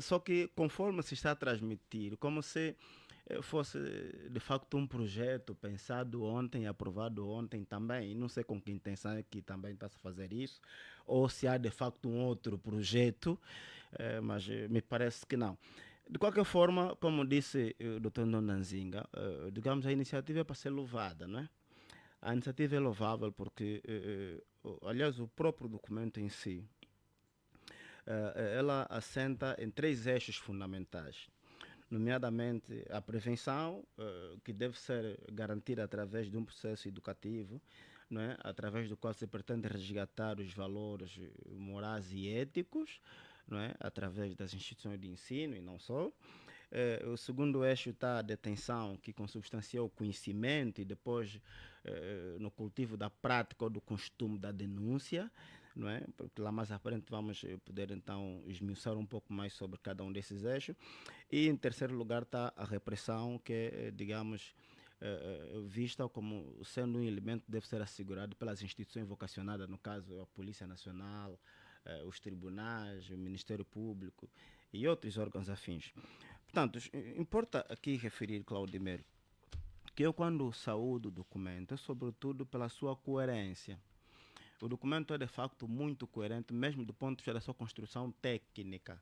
Só que conforme se está a transmitir, como se fosse de facto um projeto pensado ontem, aprovado ontem também, não sei com que intenção é que também está a fazer isso, ou se há de facto um outro projeto, mas me parece que não. De qualquer forma, como disse o Dr. Nonanzinga, digamos, a iniciativa é para ser louvada, não é? A iniciativa é louvável porque, aliás, o próprio documento em si, ela assenta em três eixos fundamentais, nomeadamente a prevenção, que deve ser garantida através de um processo educativo, não é? Através do qual se pretende resgatar os valores morais e éticos, não é? Através das instituições de ensino e não só. O segundo eixo está a detenção, que consubstancia o conhecimento e depois no cultivo da prática ou do costume da denúncia, não é? Porque lá mais à frente vamos poder então esmiuçar um pouco mais sobre cada um desses eixos. E em terceiro lugar está a repressão, que é, digamos, vista como sendo um elemento que deve ser assegurado pelas instituições vocacionadas, no caso a Polícia Nacional, os tribunais, o Ministério Público e outros órgãos afins. Portanto, importa aqui referir, Claudimir, que eu quando saúdo o documento é sobretudo pela sua coerência. O documento é de facto muito coerente, mesmo do ponto de vista da sua construção técnica.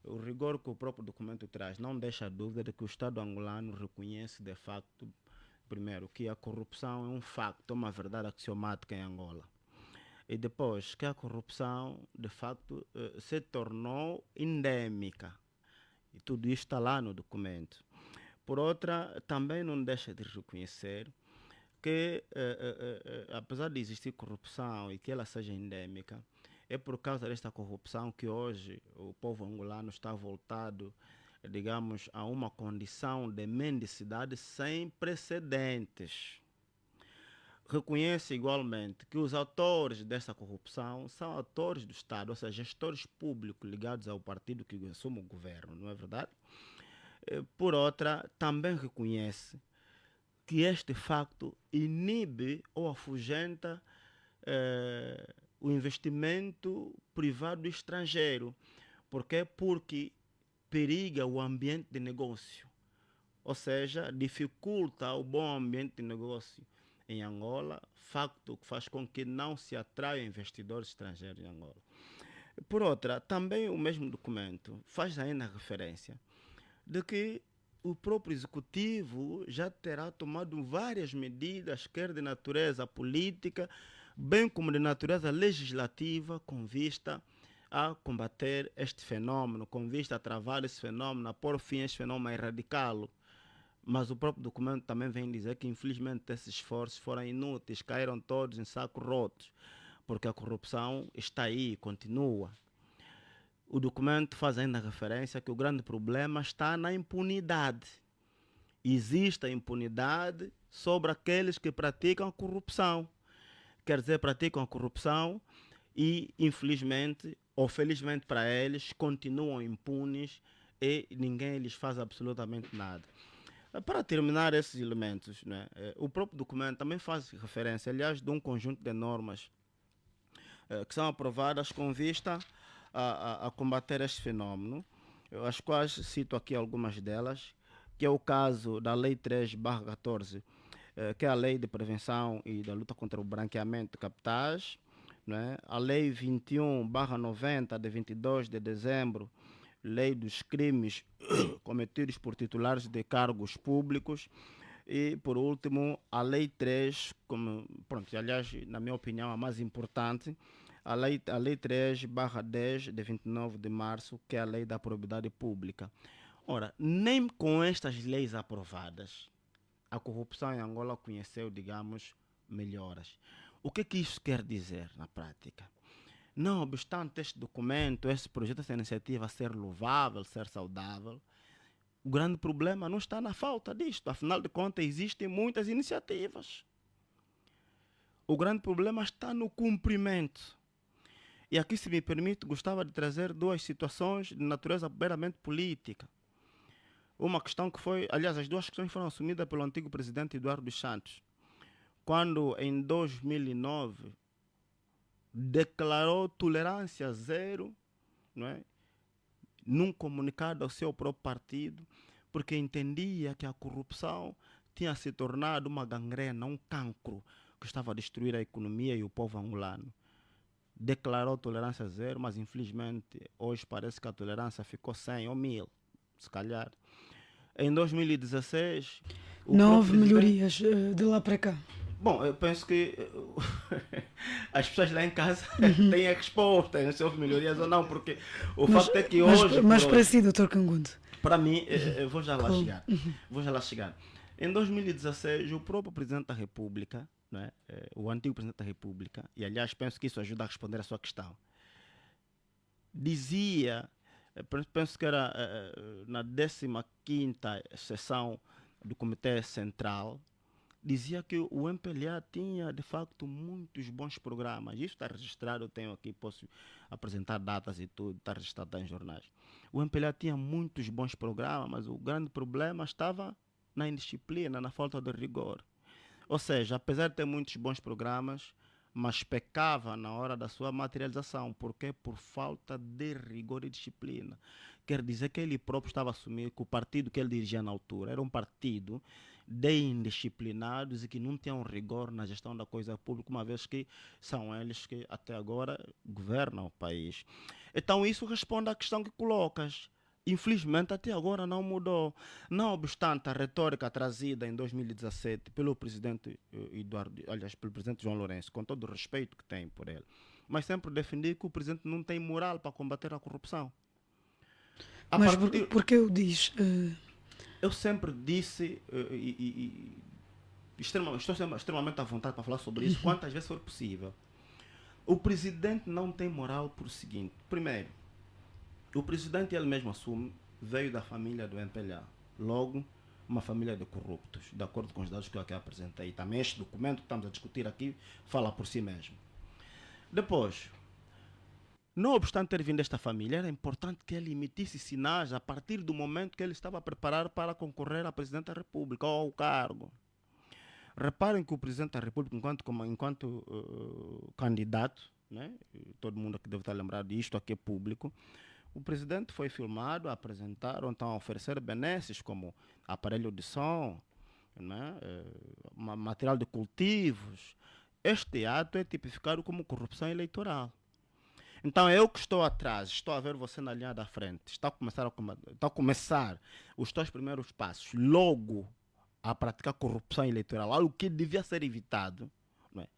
O rigor que o próprio documento traz não deixa dúvida de que o Estado angolano reconhece de facto, primeiro, que a corrupção é um facto, é uma verdade axiomática em Angola. E depois, que a corrupção de facto se tornou endêmica. E tudo isto está lá no documento. Por outra, também não deixa de reconhecer que, apesar de existir corrupção e que ela seja endêmica, é por causa desta corrupção que hoje o povo angolano está voltado, digamos, a uma condição de mendicidade sem precedentes. Reconhece igualmente que os autores dessa corrupção são autores do Estado, ou seja, gestores públicos ligados ao partido que assume o governo, não é verdade? Por outra, também reconhece que este facto inibe ou afugenta o investimento privado estrangeiro. Por quê? Porque periga o ambiente de negócio, ou seja, dificulta o bom ambiente de negócio em Angola, facto que faz com que não se atraiam investidores estrangeiros em Angola. Por outra, também o mesmo documento faz ainda referência de que o próprio executivo já terá tomado várias medidas, quer de natureza política, bem como de natureza legislativa, com vista a combater este fenômeno, com vista a travar esse fenômeno, a pôr fim a este fenômeno, a erradicá-lo. Mas o próprio documento também vem dizer que, infelizmente, esses esforços foram inúteis, caíram todos em sacos rotos, porque a corrupção está aí e continua. O documento faz ainda referência que o grande problema está na impunidade. Existe a impunidade sobre aqueles que praticam a corrupção. Quer dizer, praticam a corrupção e, infelizmente ou felizmente para eles, continuam impunes e ninguém lhes faz absolutamente nada. Para terminar esses elementos, né, o próprio documento também faz referência, aliás, de um conjunto de normas que são aprovadas com vista a combater este fenómeno, as quais cito aqui algumas delas, que é o caso da Lei 3/14, que é a Lei de Prevenção e da Luta contra o Branqueamento de Capitais, né? A Lei 21/90, de 22 de dezembro, Lei dos Crimes cometidos por titulares de cargos públicos, e, por último, a Lei 3, como, pronto, aliás, na minha opinião, a mais importante, a lei 3/10, de 29 de março, que é a Lei da Probidade Pública. Ora, nem com estas leis aprovadas, a corrupção em Angola conheceu, digamos, melhoras. O que isso quer dizer na prática? Não obstante este documento, este projeto, essa iniciativa ser louvável, ser saudável, o grande problema não está na falta disto. Afinal de contas, existem muitas iniciativas. O grande problema está no cumprimento. E aqui, se me permite, gostava de trazer duas situações de natureza meramente política. Uma questão que foi, aliás, as duas questões foram assumidas pelo antigo presidente Eduardo dos Santos, quando em 2009 declarou tolerância zero, não é? num comunicado ao seu próprio partido, porque entendia que a corrupção tinha se tornado uma gangrena, um cancro que estava a destruir a economia e o povo angolano. Declarou tolerância zero, mas infelizmente hoje parece que a tolerância ficou 100 ou 1000, se calhar. Em 2016, o Não próprio houve presidente... melhorias de lá para cá. Bom, eu penso que as pessoas lá em casa Uhum. têm a resposta, se houve melhorias ou não, porque o Mas, facto é que mas, hoje por mas para hoje, si, Dr. Cangundo, para mim, eu vou já lá como? chegar. Vou já lá chegar. Em 2016, o próprio presidente da República, né, o antigo presidente da República, e aliás penso que isso ajuda a responder a sua questão, dizia, penso que era na 15ª sessão do Comitê Central, dizia que o MPLA tinha de facto muitos bons programas. Isso está registrado, eu tenho aqui, posso apresentar datas e tudo, está registrado em jornais. O MPLA tinha muitos bons programas, mas o grande problema estava na indisciplina, na falta de rigor. Ou seja, apesar de ter muitos bons programas, mas pecava na hora da sua materialização. Porque por falta de rigor e disciplina. Quer dizer que ele próprio estava a assumir que o partido que ele dirigia na altura era um partido de indisciplinados e que não tinham rigor na gestão da coisa pública, uma vez que são eles que até agora governam o país. Então isso responde à questão que colocas. Infelizmente até agora não mudou. Não obstante a retórica trazida em 2017 pelo presidente Eduardo, aliás, pelo presidente João Lourenço, com todo o respeito que tem por ele, mas sempre defendi que o presidente não tem moral para combater a corrupção. A Mas partir, porque eu diz, eu sempre disse estou extremamente à vontade para falar sobre isso quantas vezes for possível. O presidente não tem moral por o seguinte: primeiro, o presidente ele mesmo assume, veio da família do MPLA. Logo, uma família de corruptos, de acordo com os dados que eu aqui apresentei. Também este documento que estamos a discutir aqui fala por si mesmo. Depois, não obstante ter vindo desta família, era importante que ele emitisse sinais a partir do momento que ele estava a preparar para concorrer a presidente da República ou ao cargo. Reparem que o presidente da República, enquanto candidato, né? Todo mundo aqui deve estar lembrado disto, aqui é público. O presidente foi filmado a apresentar, ou então a oferecer benesses como aparelho de som, né? Material de cultivos. Este ato é tipificado como corrupção eleitoral. Então eu que estou atrás, estou a ver você na linha da frente, está a começar os teus primeiros passos, logo a praticar corrupção eleitoral, algo que devia ser evitado, não é?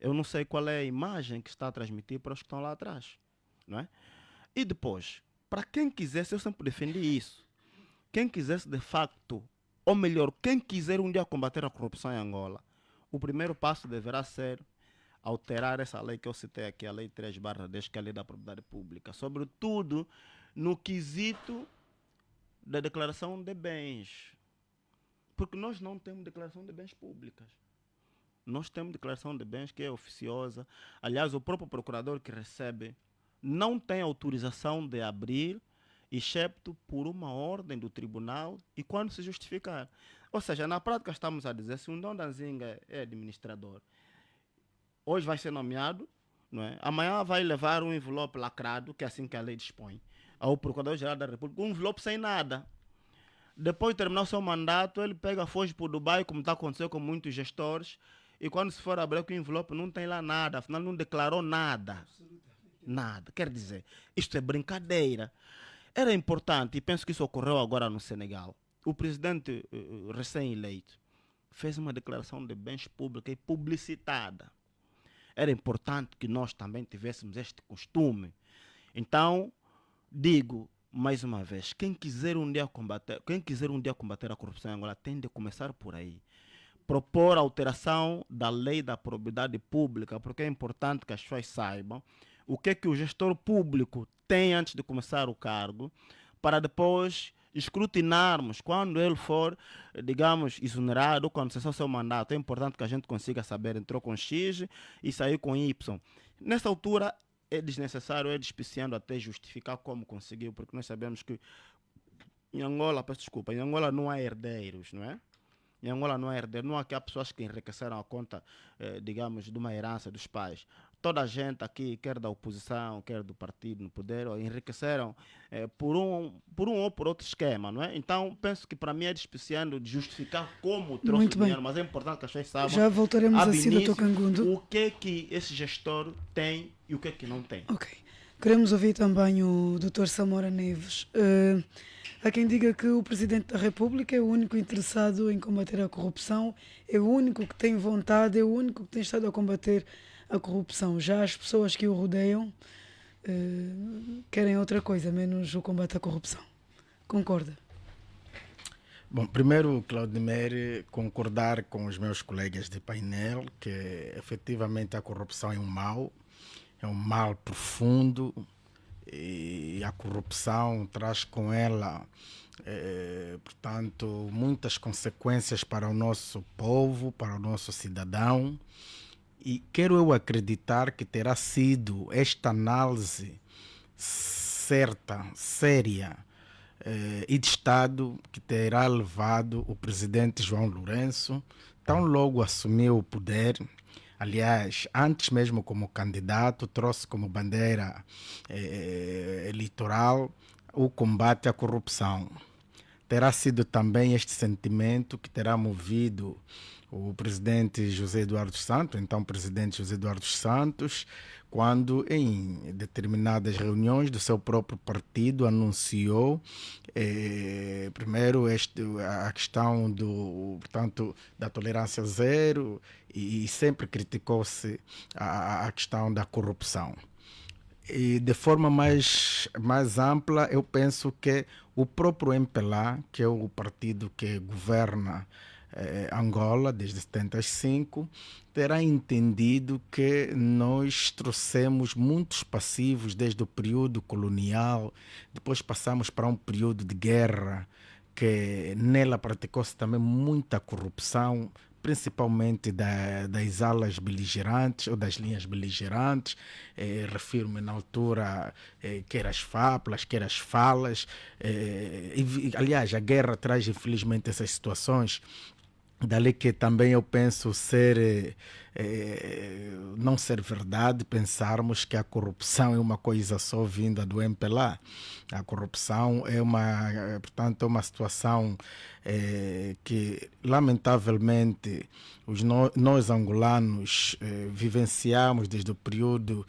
Eu não sei qual é a imagem que está a transmitir para os que estão lá atrás, não é? E depois, para quem quisesse, eu sempre defendi isso. Quem quisesse de facto, ou melhor, quem quiser um dia combater a corrupção em Angola, o primeiro passo deverá ser alterar essa lei que eu citei aqui, a Lei 3/10, que é a Lei da Propriedade Pública, sobretudo no quesito da declaração de bens. Porque nós não temos declaração de bens públicas. Nós temos declaração de bens que é oficiosa. Aliás, o próprio procurador que recebe não tem autorização de abrir, excepto por uma ordem do tribunal e quando se justificar. Ou seja, na prática estamos a dizer, se um Dom Danzinga é administrador, hoje vai ser nomeado, não é? Amanhã vai levar um envelope lacrado, que é assim que a lei dispõe, ao Procurador-Geral da República, um envelope sem nada. Depois de terminar o seu mandato, ele pega, foge para o Dubai, como está acontecendo com muitos gestores, e quando se for abrir o envelope não tem lá nada, afinal não declarou nada. Nada. Quer dizer, isto é brincadeira. Era importante, e penso que isso ocorreu agora no Senegal. O presidente recém-eleito fez uma declaração de bens públicos e publicitada. Era importante que nós também tivéssemos este costume. Então, digo mais uma vez, quem quiser um dia combater a corrupção em Angola tem de começar por aí. Propor a alteração da lei da probidade pública, porque é importante que as pessoas saibam o que é que o gestor público tem antes de começar o cargo, para depois escrutinarmos quando ele for, digamos, exonerado, quando cessar o seu mandato. É importante que a gente consiga saber, entrou com X e saiu com Y. Nessa altura é desnecessário, é despiciando até justificar como conseguiu, porque nós sabemos que em Angola, peço desculpa, em Angola não há herdeiros, não é? Em Angola não há herdeiro, não há pessoas que enriqueceram a conta, digamos, de uma herança dos pais. toda a gente aqui, quer da oposição, quer do partido no poder, enriqueceram por um ou por outro esquema, não é? Então, penso que para mim é despiciando de justificar como trouxe o Muito bem. dinheiro, mas é importante que as pessoas saibam, Já voltaremos a ab si, Dr. início, Cangundo. o que é que esse gestor tem e o que é que não tem. Ok. Queremos ouvir também o Dr. Samora Neves. Há quem diga que o Presidente da República é o único interessado em combater a corrupção, é o único que tem vontade, é o único que tem estado a combater a corrupção. Já as pessoas que o rodeiam querem outra coisa, menos o combate à corrupção. Concorda? Bom, primeiro, Claudemir, concordar com os meus colegas de painel que efetivamente a corrupção é um mal profundo e a corrupção traz com ela, portanto, muitas consequências para o nosso povo, para o nosso cidadão. E quero eu acreditar que terá sido esta análise certa, séria e de Estado que terá levado o presidente João Lourenço, tão logo assumiu o poder. Aliás, antes mesmo como candidato, trouxe como bandeira eleitoral o combate à corrupção. Terá sido também este sentimento que terá movido o presidente José Eduardo Santos, então presidente José Eduardo Santos, quando em determinadas reuniões do seu próprio partido anunciou primeiro a questão portanto, da tolerância zero e sempre criticou-se a questão da corrupção. E de forma mais ampla, eu penso que o próprio MPLA, que é o partido que governa Angola desde 75, terá entendido que nós trouxemos muitos passivos desde o período colonial, depois passamos para um período de guerra, que nela praticou-se também muita corrupção, principalmente das alas beligerantes ou das linhas beligerantes, refiro-me na altura quer as FAPLAs, quer as falas, aliás, a guerra traz infelizmente essas situações. Dali que também eu penso não ser verdade pensarmos que a corrupção é uma coisa só vinda do MPLA. A corrupção é portanto, uma situação que, lamentavelmente, nós angolanos vivenciamos desde o período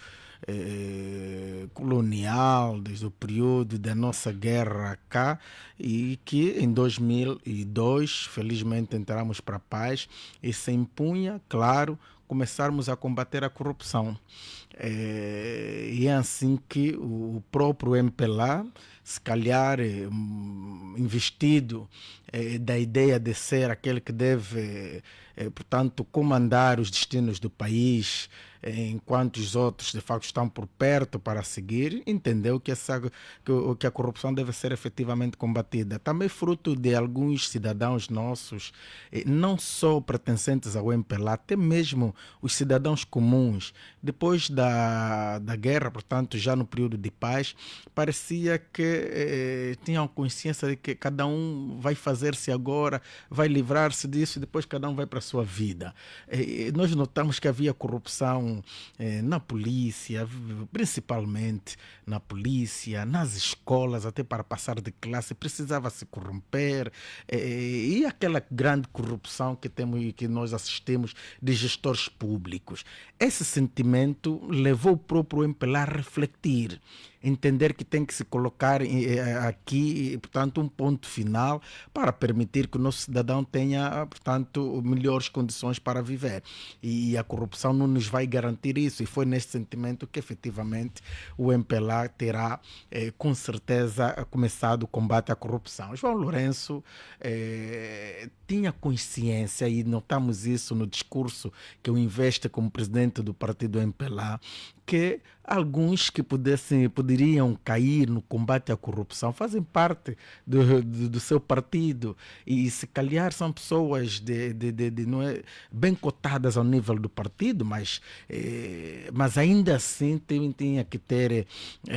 colonial, desde o período da nossa guerra cá, e que em 2002 felizmente entramos para a paz e se impunha, claro, começarmos a combater a corrupção. E é assim que o próprio MPLA, se calhar investido da ideia de ser aquele que deve, portanto, comandar os destinos do país, enquanto os outros de facto estão por perto para seguir, entendeu que a corrupção deve ser efetivamente combatida. Também fruto de alguns cidadãos nossos, não só pertencentes ao MPLA, até mesmo os cidadãos comuns, depois da guerra, portanto já no período de paz, parecia que tinham consciência de que cada um vai fazer-se agora, vai livrar-se disso e depois cada um vai para a sua vida. Nós notamos que havia corrupção na polícia, principalmente na polícia, nas escolas, até para passar de classe precisava se corromper, e aquela grande corrupção que nós assistimos de gestores públicos. Esse sentimento levou o próprio MPLA a refletir, entender que tem que se colocar aqui, portanto, um ponto final para permitir que o nosso cidadão tenha, portanto, melhores condições para viver. E a corrupção não nos vai garantir isso. E foi nesse sentimento que, efetivamente, o MPLA terá, com certeza, começado o combate à corrupção. João Lourenço tinha consciência, e notamos isso no discurso que o investe como presidente do partido MPLA, que alguns que poderiam cair no combate à corrupção fazem parte do seu partido e se calhar são pessoas não é, bem cotadas ao nível do partido, mas ainda assim tinha que ter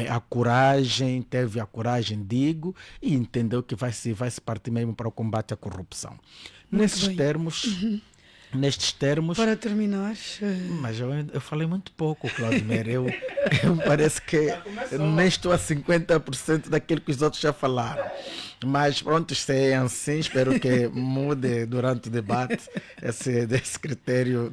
a coragem, teve a coragem, digo, e entendeu que vai se partir mesmo para o combate à corrupção. Muito Nesses bem. termos... nestes termos. Para terminar... Mas eu falei muito pouco, Claudemir. Eu parece que nem estou a 50% daquilo que os outros já falaram. Mas pronto, se é assim, espero que mude durante o debate esse critério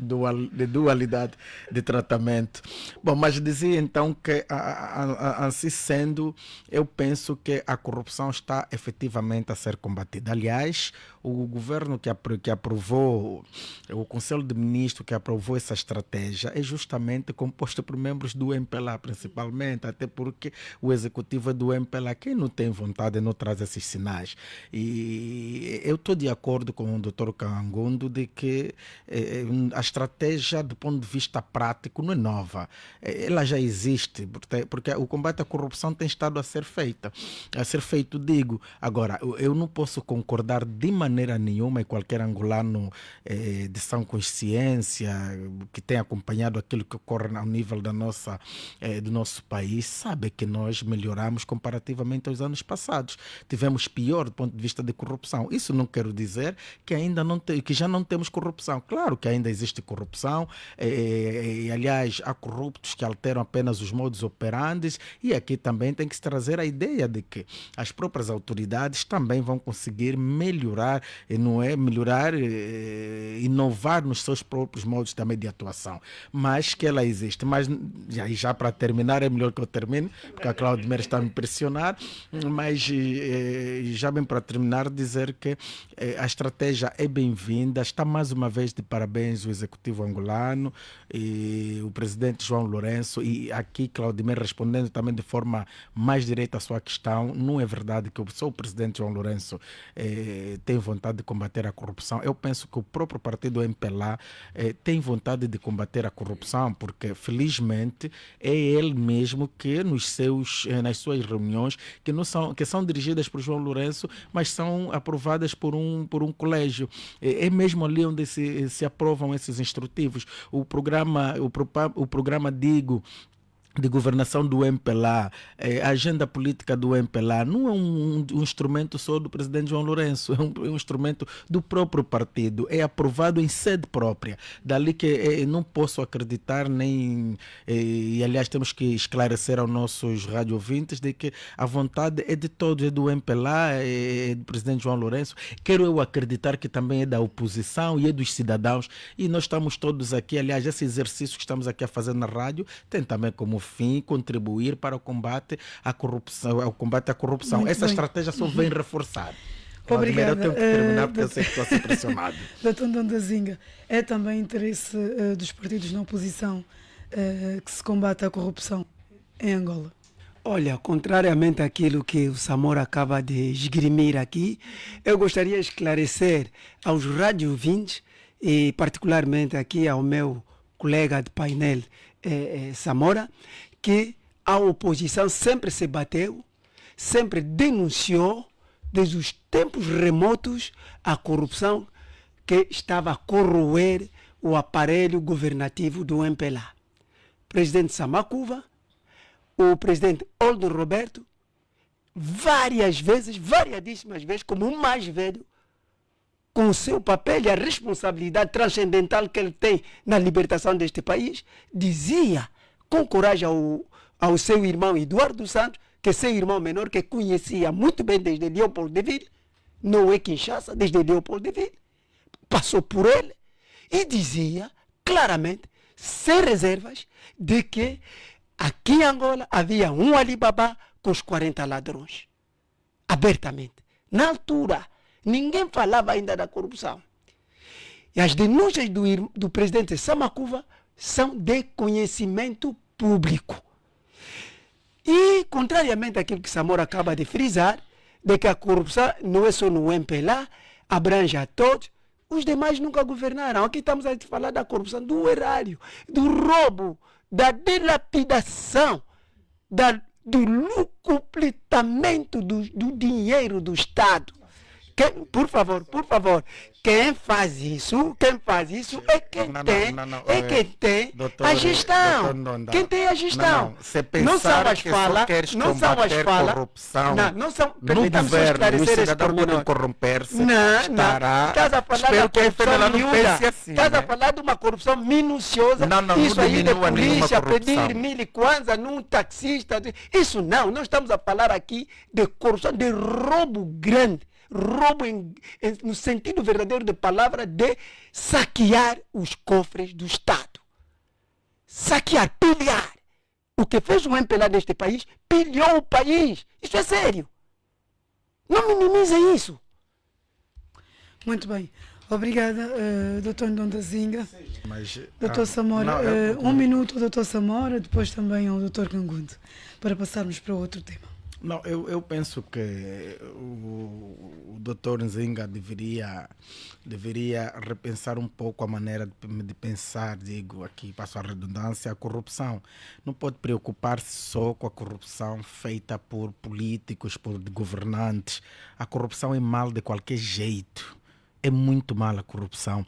de dualidade de tratamento. Bom, mas dizia então que, assim sendo, eu penso que a corrupção está efetivamente a ser combatida. Aliás, o governo que aprovou, o Conselho de Ministros que aprovou essa estratégia é justamente composto por membros do MPLA, principalmente, até porque o executivo é do MPLA. Quem não tem vontade não traz esses sinais. E eu estou de acordo com o Dr. Kangundo de que a estratégia do ponto de vista prático não é nova. Ela já existe, porque o combate à corrupção tem estado a ser feito, digo. Agora, eu não posso concordar de maneira nenhuma, e qualquer angolano de sã consciência que tem acompanhado aquilo que ocorre ao nível do nosso país, sabe que nós melhoramos comparativamente aos anos passados. Tivemos pior do ponto de vista de corrupção. Isso não quero dizer que que já não temos corrupção. Claro que ainda existe corrupção, e aliás há corruptos que alteram apenas os modus operandi, e aqui também tem que se trazer a ideia de que as próprias autoridades também vão conseguir melhorar, inovar nos seus próprios modos também de atuação, mas que ela existe. Mas já para terminar, é melhor que eu termine, porque a Claudemir está a me pressionar, mas já bem para terminar, dizer que a estratégia é bem-vinda, está mais uma vez de parabéns o executivo angolano e o presidente João Lourenço, e aqui Claudemir respondendo também de forma mais direta à sua questão, não é verdade que só o presidente João Lourenço tem vontade de combater a corrupção. Eu penso que o próprio partido MPLA tem vontade de combater a corrupção, porque felizmente é ele mesmo que nas suas reuniões, que são dirigidas por João Lourenço, mas são aprovadas por um colégio. É mesmo ali onde se aprovam esses instrutivos. O programa Digo, de governação do MPLA, a agenda política do MPLA não é um instrumento só do presidente João Lourenço, é um instrumento do próprio partido, é aprovado em sede própria. Dali que não posso acreditar e aliás temos que esclarecer aos nossos radiovintes de que a vontade é de todos, é do MPLA, é do presidente João Lourenço. Quero eu acreditar que também é da oposição e é dos cidadãos, e nós estamos todos aqui, aliás, esse exercício que estamos aqui a fazer na rádio tem também como fim contribuir para o combate à corrupção. Muito Essa bem. estratégia só vem reforçar. Obrigada. Eu tenho que terminar porque eu sei que estou a ser pressionado. Dr. Ndondazinga, é também interesse dos partidos na oposição que se combate a corrupção em Angola? Olha, contrariamente àquilo que o Samora acaba de esgrimir aqui, eu gostaria de esclarecer aos radiovintes e particularmente aqui ao meu colega de painel, Samora, que a oposição sempre se bateu, sempre denunciou, desde os tempos remotos, a corrupção que estava a corroer o aparelho governativo do MPLA. Presidente Samakuva, o presidente Oldo Roberto, variadíssimas vezes, como o mais velho, com o seu papel e a responsabilidade transcendental que ele tem na libertação deste país, dizia com coragem ao seu irmão Eduardo Santos, que seu irmão menor, que conhecia muito bem desde Leopoldville, não é Kinshasa, desde Leopoldville, passou por ele, e dizia claramente, sem reservas, de que aqui em Angola havia um Alibaba com os 40 ladrões. Abertamente. Na altura, ninguém falava ainda da corrupção. E as denúncias do presidente Samakuva são de conhecimento público. E, contrariamente àquilo que Samora acaba de frisar, de que a corrupção não é só no MPLA, abrange a todos, os demais nunca governaram. Aqui estamos a falar da corrupção, do erário, do roubo, da dilapidação, do lucupletamento do dinheiro do Estado, por favor, quem faz isso é quem tem a gestão. Quem tem a gestão. Se pensar que só queres combater corrupção no governo, o cidadão pode corromper-se, estará... Espero que a FNLA não pense assim. Estás a falar de uma corrupção minuciosa. Isso aí de polícia, pedir mil kwanza num taxista. Isso não estamos a falar aqui de corrupção, de roubo grande. Roubo no sentido verdadeiro da palavra, de saquear os cofres do Estado. Saquear, pilhar. O que fez o MPLA neste país, pilhou o país. Isso é sério. Não minimiza isso. Muito bem. Obrigada, Dr. Ndondazinga. Mas, Dr. Samora, um minuto, Dr. Samora, depois também ao Dr. Kangundo, para passarmos para outro tema. Não, eu penso que o Dr. Nzinga deveria repensar um pouco a maneira de pensar, digo aqui, passo a redundância, a corrupção. Não pode preocupar-se só com a corrupção feita por políticos, por governantes. A corrupção é mal de qualquer jeito. É muito mal a corrupção.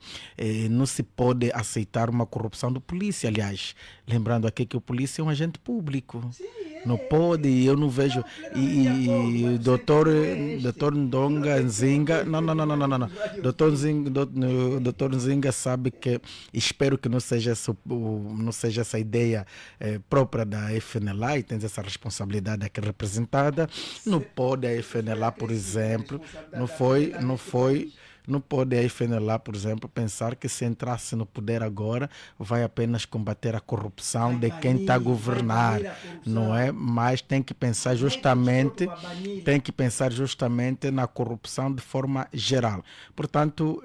Não se pode aceitar uma corrupção do polícia, aliás. Lembrando aqui que o polícia é um agente público. Não pode, eu não vejo. E o doutor Ndonga Nzinga. Não. Doutor Nzinga sabe que. Espero que não seja essa ideia própria da FNLA, e tem essa responsabilidade aqui representada. Não pode a FNLA, por exemplo. Não pode a FNLA, por exemplo, pensar que se entrasse no poder agora vai apenas combater a corrupção de quem está a governar, não é? Mas tem que pensar justamente na corrupção de forma geral. Portanto,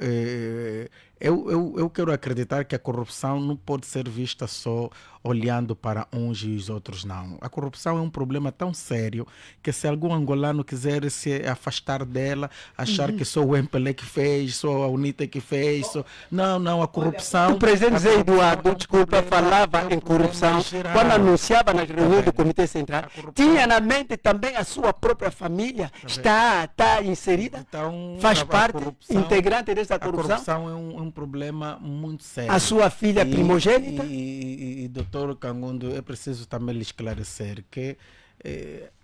eu quero acreditar que a corrupção não pode ser vista só olhando para uns e os outros, não. A corrupção é um problema tão sério que se algum angolano quiser se afastar dela, achar que só o MPLA que fez, só a UNITA que fez, não, a corrupção... O presidente Zé Eduardo, desculpa, falava em corrupção quando anunciava nas reuniões do Comitê Central, tinha na mente também a sua própria família, está inserida, então, faz parte, integrante dessa corrupção. A corrupção é um problema muito sério. A sua filha primogênita? E doutor Kangundo, é preciso também lhe esclarecer que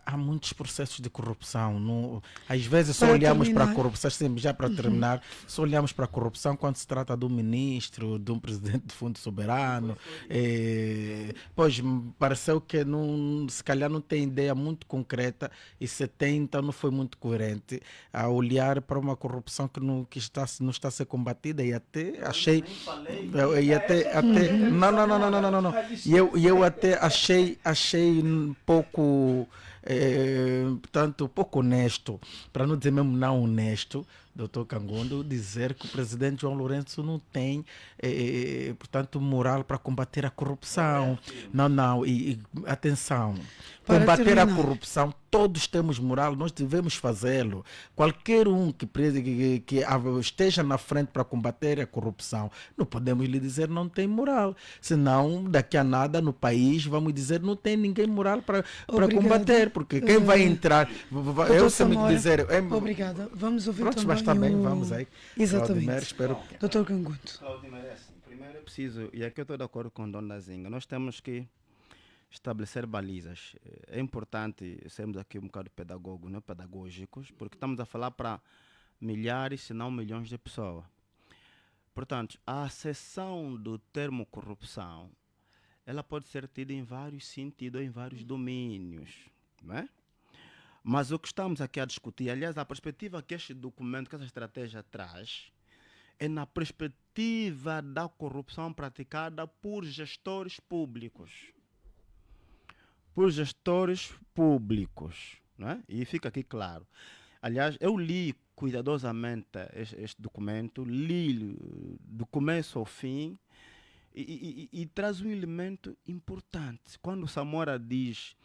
há muitos processos de corrupção. Às vezes só olhamos para a corrupção, já para terminar, só olhamos para a corrupção quando se trata de um ministro, de um presidente do Fundo Soberano. Pois pareceu que se calhar não tem ideia muito concreta, e se tem, então não foi muito coerente a olhar para uma corrupção que não está a ser combatida, e até achei... Eu até achei um pouco... portanto, pouco honesto, para não dizer mesmo não honesto, doutor Kangundo, dizer que o presidente João Lourenço não tem, portanto, moral para combater a corrupção. Não, e atenção, combater a corrupção, todos temos moral, nós devemos fazê-lo. Qualquer um que esteja na frente para combater a corrupção, não podemos lhe dizer não tem moral. Senão, daqui a nada no país, vamos dizer não tem ninguém moral para combater, porque quem vai entrar... Eu sempre dizer... Obrigada. Vamos ouvir Pronto, também mas também vamos aí. Exatamente. Claudimir, espero... Doutor Kangundo. Primeiro é preciso, e aqui eu estou de acordo com o Dona Zinga, nós temos que estabelecer balizas. É importante sermos aqui um bocado pedagógicos, porque estamos a falar para milhares, se não milhões de pessoas. Portanto, a acessão do termo corrupção, ela pode ser tida em vários sentidos, em vários domínios, não é? Mas o que estamos aqui a discutir, aliás, a perspectiva que este documento, que essa estratégia traz, é na perspectiva da corrupção praticada por gestores públicos. Por gestores públicos, não é? E fica aqui claro. Aliás, eu li cuidadosamente este documento, li do começo ao fim, e traz um elemento importante. Quando o Samora diz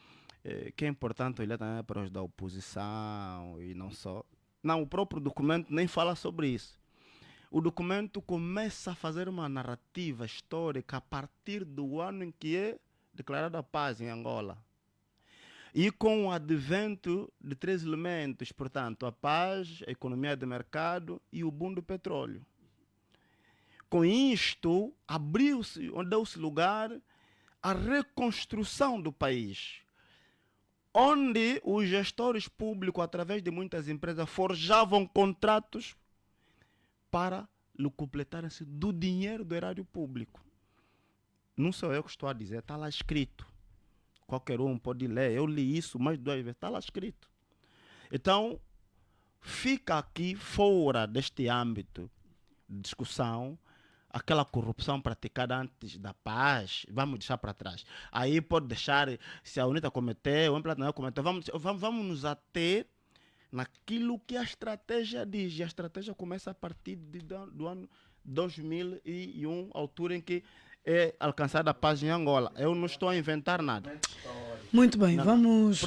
que é importante olhar também para os da oposição e não só. Não, o próprio documento nem fala sobre isso. O documento começa a fazer uma narrativa histórica a partir do ano em que é declarada a paz em Angola. E com o advento de 3 elementos, portanto, a paz, a economia de mercado e o boom do petróleo. Com isto, deu-se lugar à reconstrução do país, onde os gestores públicos, através de muitas empresas, forjavam contratos para completarem-se do dinheiro do erário público. Não sou eu que estou a dizer, está lá escrito. Qualquer um pode ler. Eu li isso mais de 2 vezes, está lá escrito. Então, fica aqui fora deste âmbito de discussão aquela corrupção praticada antes da paz, vamos deixar para trás. Aí pode deixar, se a UNITA cometeu, o MPLA não cometeu, vamos nos ater naquilo que a estratégia diz. E a estratégia começa a partir do ano 2001, altura em que é alcançada a paz em Angola. Eu não estou a inventar nada. Muito bem, Não, vamos...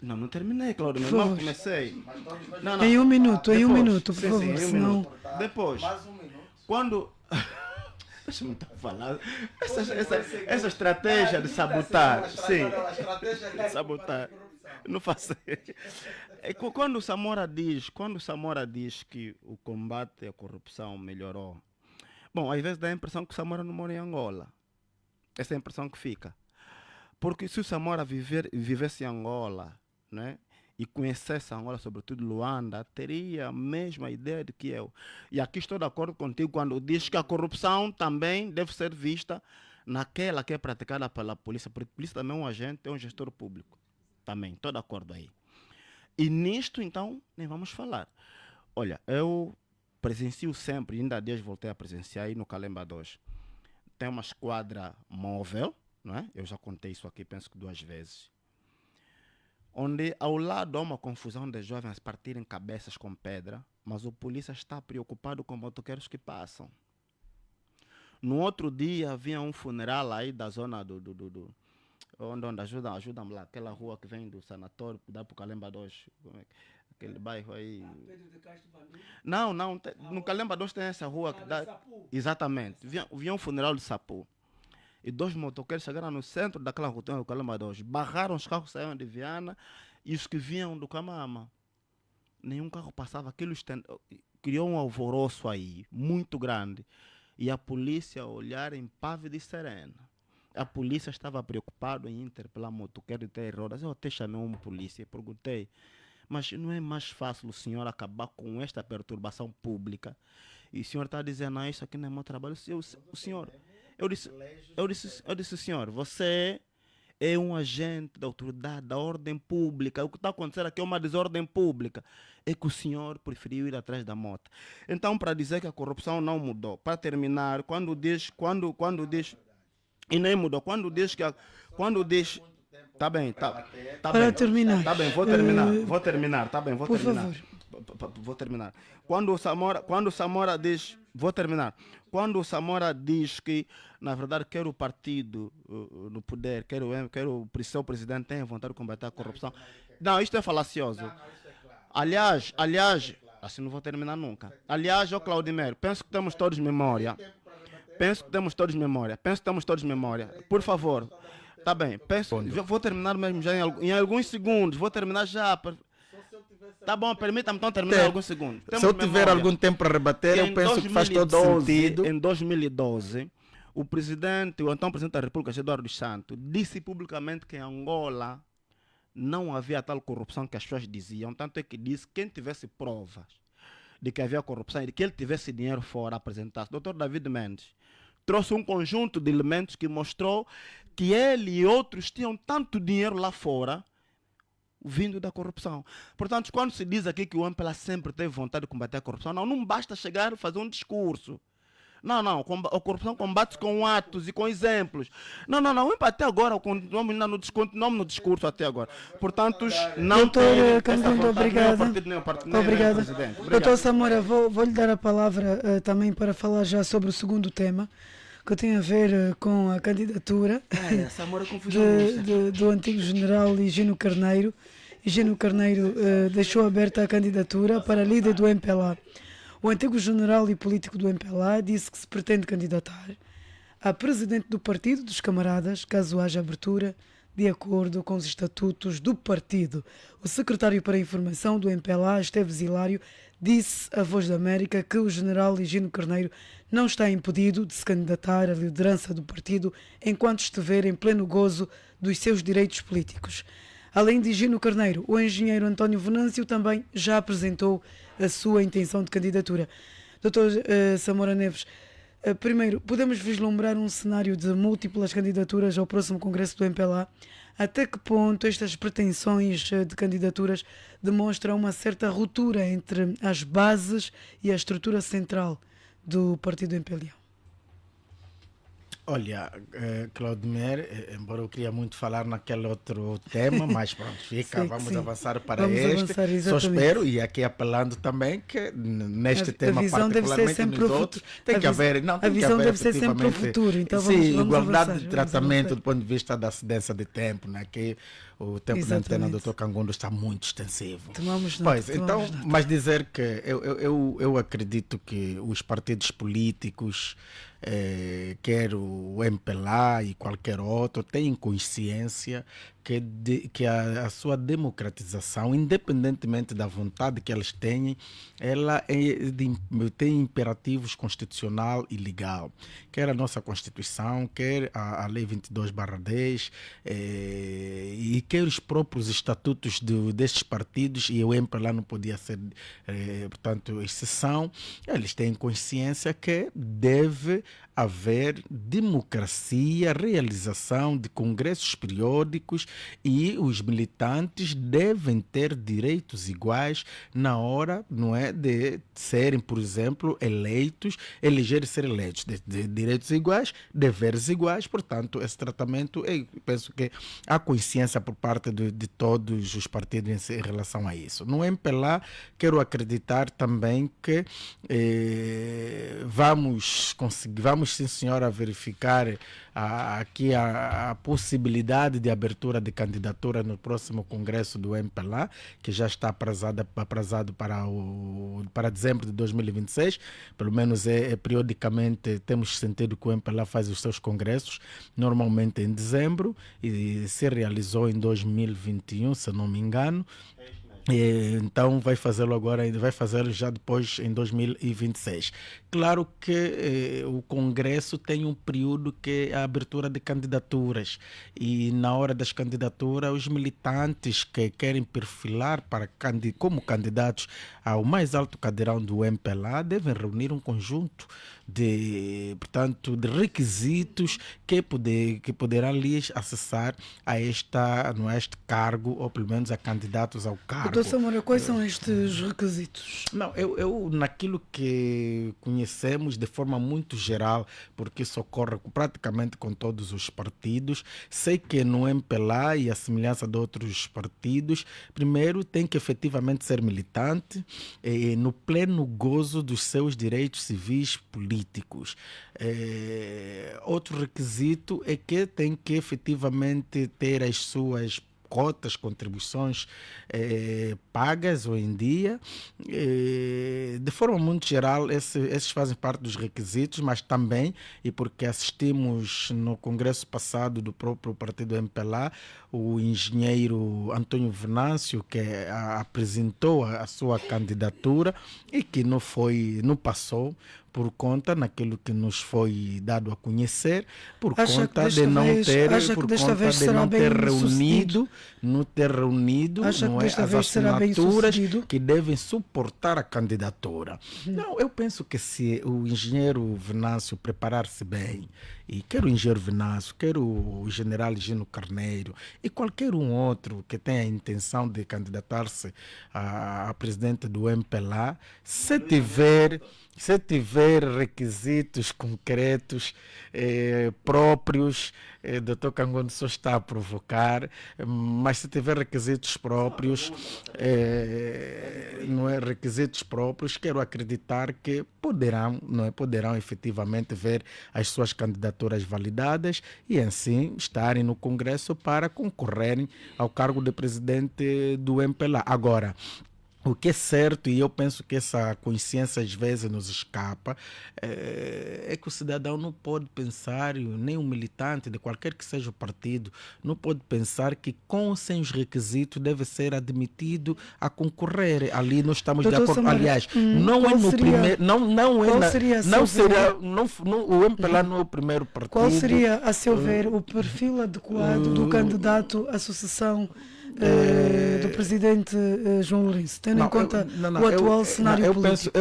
Não terminei, Cláudio. Meu irmão, comecei. Não. Em um minuto, por Sim, favor, em um senão... minuto. Depois, quando... Deixa-me falar. Essa estratégia de sabotar. Sim. Sabotar. Não faça. Quando o Samora diz que o combate à corrupção melhorou, bom, às vezes dá a impressão que o Samora não mora em Angola. Essa é a impressão que fica. Porque se o Samora vivesse em Angola, né, e conhecesse Angola, sobretudo Luanda, teria a mesma ideia de que eu. E aqui estou de acordo contigo quando diz que a corrupção também deve ser vista naquela que é praticada pela polícia, porque a polícia também é um agente, é um gestor público. Também, estou de acordo aí. E nisto, então, nem vamos falar. Olha, eu presencio sempre, ainda há dias voltei a presenciar aí no Calemba 2. Tem uma esquadra móvel, não é? Eu já contei isso aqui, penso que 2 vezes. Onde ao lado há uma confusão de jovens partirem cabeças com pedra, mas o polícia está preocupado com motoqueiros que passam. No outro dia havia um funeral aí da zona onde ajudam lá, aquela rua que vem do sanatório, dá para o Calemba 2, aquele bairro aí. Não, no Calemba 2 tem essa rua que dá. Exatamente. Vinha um funeral de Sapu. E 2 motoqueiros chegaram no centro daquela rua do Calemba 2, barraram os carros que saíam de Viana e os que vinham do Camama. Nenhum carro passava, aquilo criou um alvoroço aí, muito grande. E a polícia a olhar impávida e serena. A polícia estava preocupada em interpelar motoqueiro de terroristas. Eu até chamei um polícia e perguntei, mas não é mais fácil o senhor acabar com esta perturbação pública? E o senhor está dizendo, não, isso aqui não é meu trabalho. O senhor... Eu disse, senhor, você é um agente da autoridade, da ordem pública. O que está acontecendo aqui é uma desordem pública. É que o senhor preferiu ir atrás da moto. Então, para dizer que a corrupção não mudou, para terminar, quando diz, e nem mudou, quando diz que tá bem, tá para bem. Terminar. Tá bem, vou terminar, tá bem, vou por terminar. Favor. Vou terminar. Quando o Samora diz, vou terminar. Quando o Samora diz que, na verdade, quer o partido no poder, quer o seu presidente tenha vontade de combater a corrupção. Não, isto é falacioso. Aliás, assim não vou terminar nunca. Aliás, Claudimir, penso que temos todos memória. Por favor. Tá bem, vou terminar mesmo já em alguns segundos. Vou terminar já. Tá bom, permita-me então terminar em alguns segundos. Se eu tiver algum tempo para rebater, eu penso que faz todo sentido. Em 2012, o então presidente da República, Eduardo Santos, disse publicamente que em Angola não havia tal corrupção que as pessoas diziam. Tanto é que disse que quem tivesse provas de que havia corrupção e de que ele tivesse dinheiro fora, apresentasse. Dr. David Mendes trouxe um conjunto de elementos que mostrou que ele e outros tinham tanto dinheiro lá fora vindo da corrupção. Portanto, quando se diz aqui que o MPLA sempre teve vontade de combater a corrupção, não basta chegar e fazer um discurso. Não, a corrupção combate com atos e com exemplos. Não, o MPLA até agora, continuamos no discurso até agora. Portanto, não Doutor Candido, obrigada. Obrigado. Doutor Samora, vou lhe dar a palavra também para falar já sobre o segundo tema, que tem a ver com a candidatura do antigo general Higino Carneiro. Higino Carneiro deixou aberta a candidatura para líder do MPLA. O antigo general e político do MPLA disse que se pretende candidatar a presidente do partido dos camaradas, caso haja abertura de acordo com os estatutos do partido. O secretário para a Informação do MPLA, Esteves Hilário, disse à Voz da América que o general Higino Carneiro não está impedido de se candidatar à liderança do partido enquanto estiver em pleno gozo dos seus direitos políticos. Além de Higino Carneiro, o engenheiro António Venâncio também já apresentou a sua intenção de candidatura. Dr. Samora Neves, primeiro, podemos vislumbrar um cenário de múltiplas candidaturas ao próximo Congresso do MPLA? Até que ponto estas pretensões de candidaturas demonstram uma certa ruptura entre as bases e a estrutura central do partido MPLA? Olha, Claudemir, embora eu queria muito falar naquele outro tema, mas pronto, fica, vamos avançar para este. Só espero, e aqui apelando também, que neste tema particularmente nos outros, tem que haver, não, tem a visão que haver, deve ser sempre o futuro, então sim, vamos igualdade avançar, de tratamento do ponto de vista da acidência de tempo, né, que o tempo da antena do Dr. Cangundo está muito extensivo. Mas dizer que eu acredito que os partidos políticos, quer o MPLA e qualquer outro, têm consciência que a sua democratização, independentemente da vontade que eles têm, ela tem imperativos constitucional e legal. Quer a nossa Constituição, quer a Lei 22/10, e quer os próprios estatutos destes partidos, e o MPLA não podia ser, portanto, exceção. Eles têm consciência que deve haver democracia, realização de congressos periódicos, e os militantes devem ter direitos iguais na hora, não é, de serem, por exemplo, eleitos, eleger e ser eleitos, de direitos iguais, deveres iguais. Portanto, esse tratamento, eu penso que há consciência por parte de todos os partidos em relação a isso. No MPLA, quero acreditar também que vamos sim, senhora, verificar aqui a possibilidade de abertura de candidatura no próximo Congresso do MPLA, que já está aprazado para dezembro de 2026. Pelo menos periodicamente temos sentido que o MPLA faz os seus congressos normalmente em dezembro, e se realizou em 2021, se não me engano. Então vai fazê-lo agora, vai fazê-lo já depois em 2026. Claro que o Congresso tem um período que é a abertura de candidaturas, e na hora das candidaturas os militantes que querem perfilar como candidatos ao mais alto cadeirão do MPLA devem reunir um conjunto de requisitos que poderão lhes acessar a este cargo, ou pelo menos a candidatos ao cargo. Doutor Samora, quais são estes requisitos? Não, eu naquilo que conhecemos de forma muito geral, porque isso ocorre praticamente com todos os partidos, sei que no MPLA, e a semelhança de outros partidos, primeiro tem que efetivamente ser militante, no pleno gozo dos seus direitos civis políticos. Outro requisito é que tem que efetivamente ter as suas cotas, contribuições pagas ou em dia. De forma muito geral, esses fazem parte dos requisitos, mas também, e porque assistimos no congresso passado do próprio partido MPLA, o engenheiro António Venâncio, que apresentou a sua candidatura e que não passou, por conta naquilo que nos foi dado a conhecer, por conta de não ter reunido as assinaturas que devem suportar a candidatura. Não, eu penso que se o engenheiro Venâncio preparar-se bem, e quer o engenheiro Venâncio, quer o general Higino Carneiro e qualquer um outro que tenha a intenção de candidatar-se a presidente do MPLA, se tiver requisitos concretos próprios, Dr. Cangundo só está a provocar, mas se tiver requisitos próprios, quero acreditar que poderão efetivamente ver as suas candidaturas validadas e assim estarem no Congresso para concorrerem ao cargo de presidente do MPLA. Agora, O que é certo, e eu penso que essa consciência às vezes nos escapa, é que o cidadão não pode pensar, nem um militante de qualquer que seja o partido, não pode pensar que com ou sem os requisitos deve ser admitido a concorrer. Ali nós estamos de acordo. Samora, Aliás, não é no primeiro. O MPLA não é o primeiro partido. Qual seria, a seu ver, o perfil adequado do candidato à sucessão do presidente João Lourenço, tendo em conta o atual cenário político?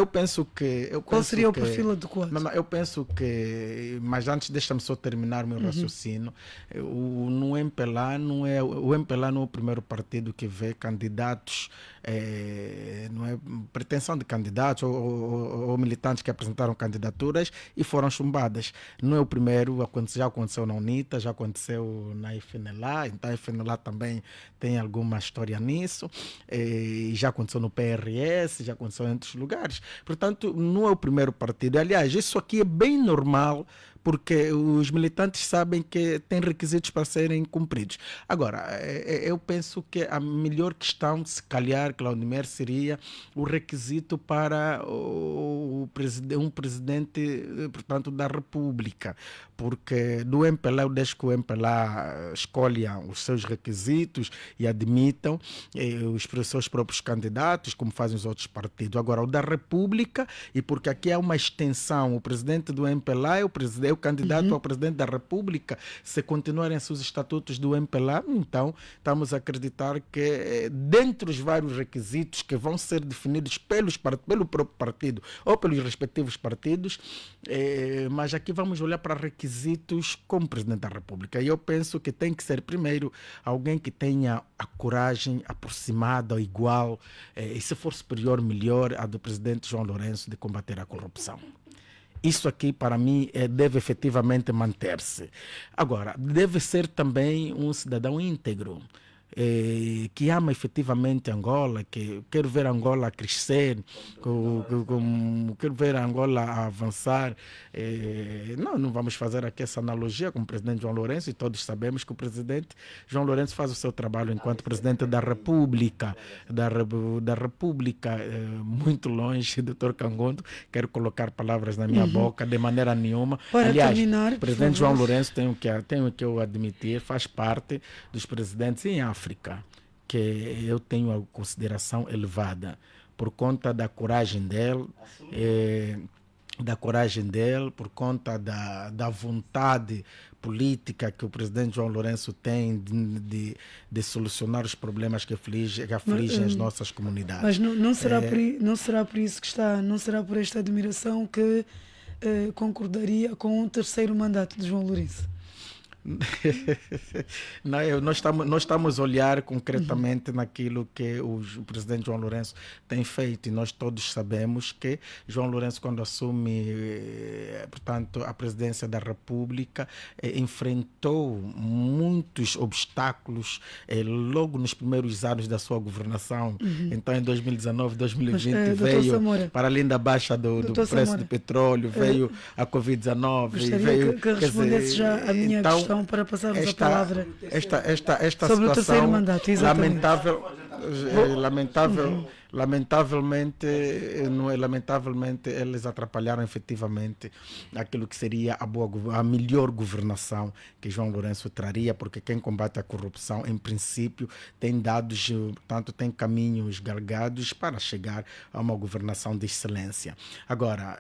Qual seria o perfil adequado? Eu penso que, mas antes deixa-me só terminar o meu raciocínio. O MPLA não é o primeiro partido que vê candidatos, não é pretensão de candidatos ou militantes que apresentaram candidaturas e foram chumbadas. Não é o primeiro, já aconteceu na UNITA, já aconteceu na FNLA, então a FNLA também tem alguma história nisso, já aconteceu no PRS, já aconteceu em outros lugares. Portanto, não é o primeiro partido. Aliás, isso aqui é bem normal, porque os militantes sabem que têm requisitos para serem cumpridos. Agora, eu penso que a melhor questão, se calhar, Claudemir, seria o requisito para um presidente, portanto, da República, porque do MPLA, eu deixo que o MPLA escolha os seus requisitos e admitam os seus próprios candidatos, como fazem os outros partidos. Agora, o da República, e porque aqui é uma extensão, o presidente do MPLA é o candidato ao presidente da República. Se continuarem seus estatutos do MPLA, então estamos a acreditar que, dentre os vários requisitos que vão ser definidos pelo próprio partido ou pelos respectivos partidos, mas aqui vamos olhar para requisitos como presidente da República. E eu penso que tem que ser, primeiro, alguém que tenha a coragem aproximada ou igual, e se for superior, melhor, à do presidente João Lourenço, de combater a corrupção. Isso aqui, para mim, deve efetivamente manter-se. Agora, deve ser também um cidadão íntegro, que ama efetivamente Angola, que quer ver Angola crescer, quer ver Angola avançar. Não vamos fazer aqui essa analogia com o presidente João Lourenço, e todos sabemos que o presidente João Lourenço faz o seu trabalho enquanto presidente da República, muito longe, doutor Cangondo, quero colocar palavras na minha boca de maneira nenhuma. Para aliás, terminar, o presidente João Lourenço, tenho que eu admitir, faz parte dos presidentes em África que eu tenho a consideração elevada por conta da coragem dele, por conta da vontade política que o presidente João Lourenço tem de solucionar os problemas que afligem as nossas comunidades. Mas não será por isso que não será por esta admiração que concordaria com um terceiro mandato de João Lourenço? Nós estamos a olhar concretamente naquilo que o presidente João Lourenço tem feito, e nós todos sabemos que João Lourenço, quando assume, portanto, a presidência da República, enfrentou muitos obstáculos logo nos primeiros anos da sua governação. Então, em 2019, 2020, veio, Samora, para além da baixa do preço Samora, do petróleo, veio a Covid-19. Gostaria que respondesse já a minha questão, para passarmos a palavra sobre o terceiro mandato. Lamentavelmente, eles atrapalharam efetivamente aquilo que seria a melhor governação que João Lourenço traria, porque quem combate a corrupção, em princípio, tem dados, portanto, tem caminhos galgados para chegar a uma governação de excelência. Agora,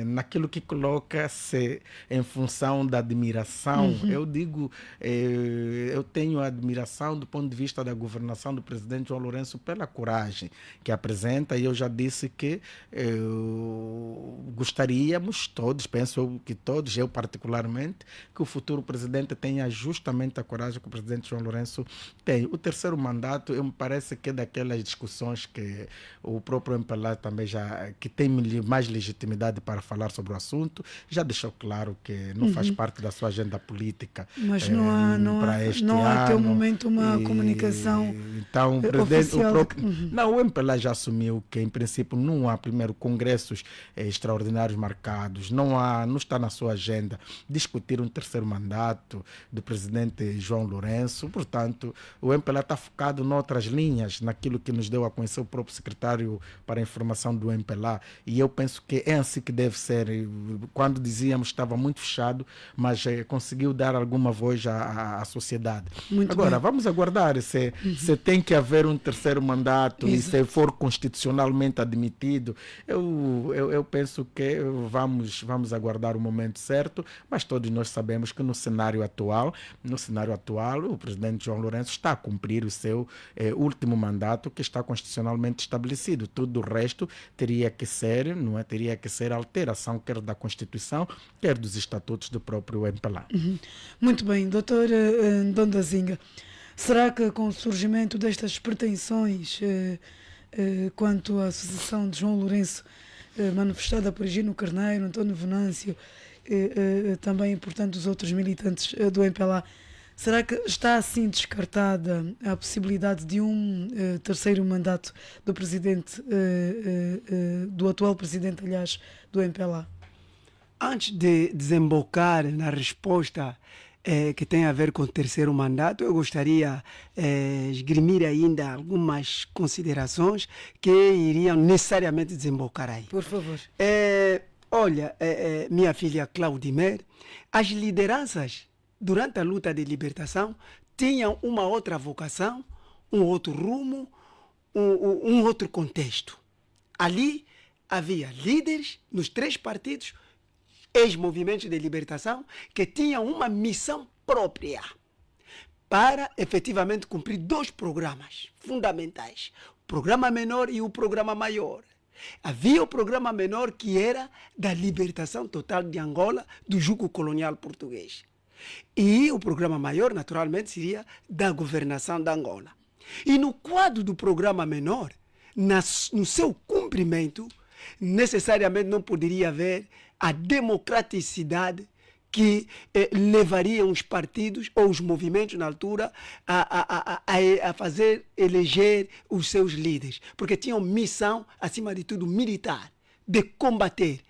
naquilo que coloca-se em função da admiração, eu digo, eu tenho a admiração do ponto de vista da governação do presidente João Lourenço pela coragem que apresenta, e eu já disse que gostaríamos todos, penso que todos, eu particularmente, que o futuro presidente tenha justamente a coragem que o presidente João Lourenço tem. O terceiro mandato, me parece que é daquelas discussões que o próprio MPLA também que tem mais legitimidade para falar sobre o assunto, já deixou claro que não faz parte da sua agenda política. Mas não há até o momento uma comunicação então, o presidente, oficial. Não, o MPLA já assumiu que, em princípio, não há, primeiro, congressos extraordinários marcados, não está na sua agenda discutir um terceiro mandato do presidente João Lourenço. Portanto, o MPLA está focado noutras linhas, naquilo que nos deu a conhecer o próprio secretário para a informação do MPLA, e eu penso que é assim que deve ser. Quando dizíamos estava muito fechado, mas conseguiu dar alguma voz à sociedade. Muito Agora, bem. vamos aguardar se tem que haver um terceiro mandato e se for constitucionalmente admitido. Eu penso que vamos aguardar o momento certo, mas todos nós sabemos que no cenário atual, o presidente João Lourenço está a cumprir o seu último mandato, que está constitucionalmente estabelecido. Tudo o resto teria que ser, não é? Teria que ser alteração, quer da Constituição, quer dos estatutos do próprio MPLA. Muito bem, doutor Ndonda Zinga. Será que com o surgimento destas pretensões quanto à associação de João Lourenço, manifestada por Gino Carneiro, António Venâncio, também, portanto, os outros militantes do MPLA, será que está assim descartada a possibilidade de um terceiro mandato do presidente, do atual presidente, aliás, do MPLA? Antes de desembocar na resposta que tem a ver com o terceiro mandato, eu gostaria de esgrimir ainda algumas considerações que iriam necessariamente desembocar aí. Por favor. Olha, minha filha Claudimer, as lideranças durante a luta de libertação tinham uma outra vocação, um outro rumo, um outro contexto. Ali havia líderes nos 3 partidos, ex-movimentos de libertação, que tinham uma missão própria para efetivamente cumprir 2 programas fundamentais, o programa menor e o programa maior. Havia o programa menor, que era da libertação total de Angola do jugo colonial português. E o programa maior, naturalmente, seria da governação da Angola. E no quadro do programa menor, no seu cumprimento, necessariamente não poderia haver a democraticidade que levariam os partidos ou os movimentos na altura a fazer eleger os seus líderes, porque tinham missão, acima de tudo, militar, de combater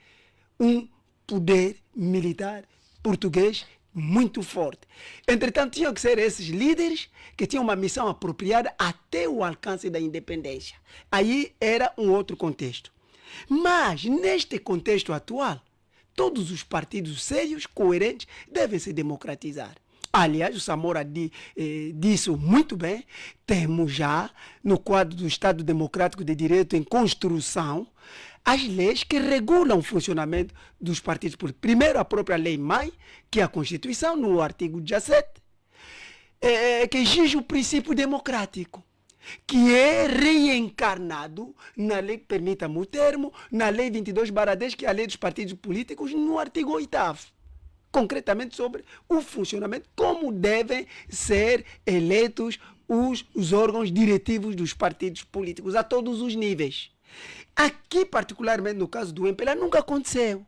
um poder militar português muito forte. Entretanto, tinham que ser esses líderes que tinham uma missão apropriada até o alcance da independência. Aí era um outro contexto. Mas, neste contexto atual, todos os partidos sérios, coerentes, devem se democratizar. Aliás, o Samora disse muito bem, temos já, no quadro do Estado Democrático de Direito em construção, as leis que regulam o funcionamento dos partidos políticos. Primeiro, a própria Lei-Mãe, que é a Constituição, no artigo 17, que exige o princípio democrático, que é reencarnado na lei, permita-me o termo, na Lei 22/10, que é a lei dos partidos políticos, no artigo 8º. Concretamente sobre o funcionamento, como devem ser eleitos os órgãos diretivos dos partidos políticos a todos os níveis. Aqui, particularmente no caso do MPLA, nunca aconteceu.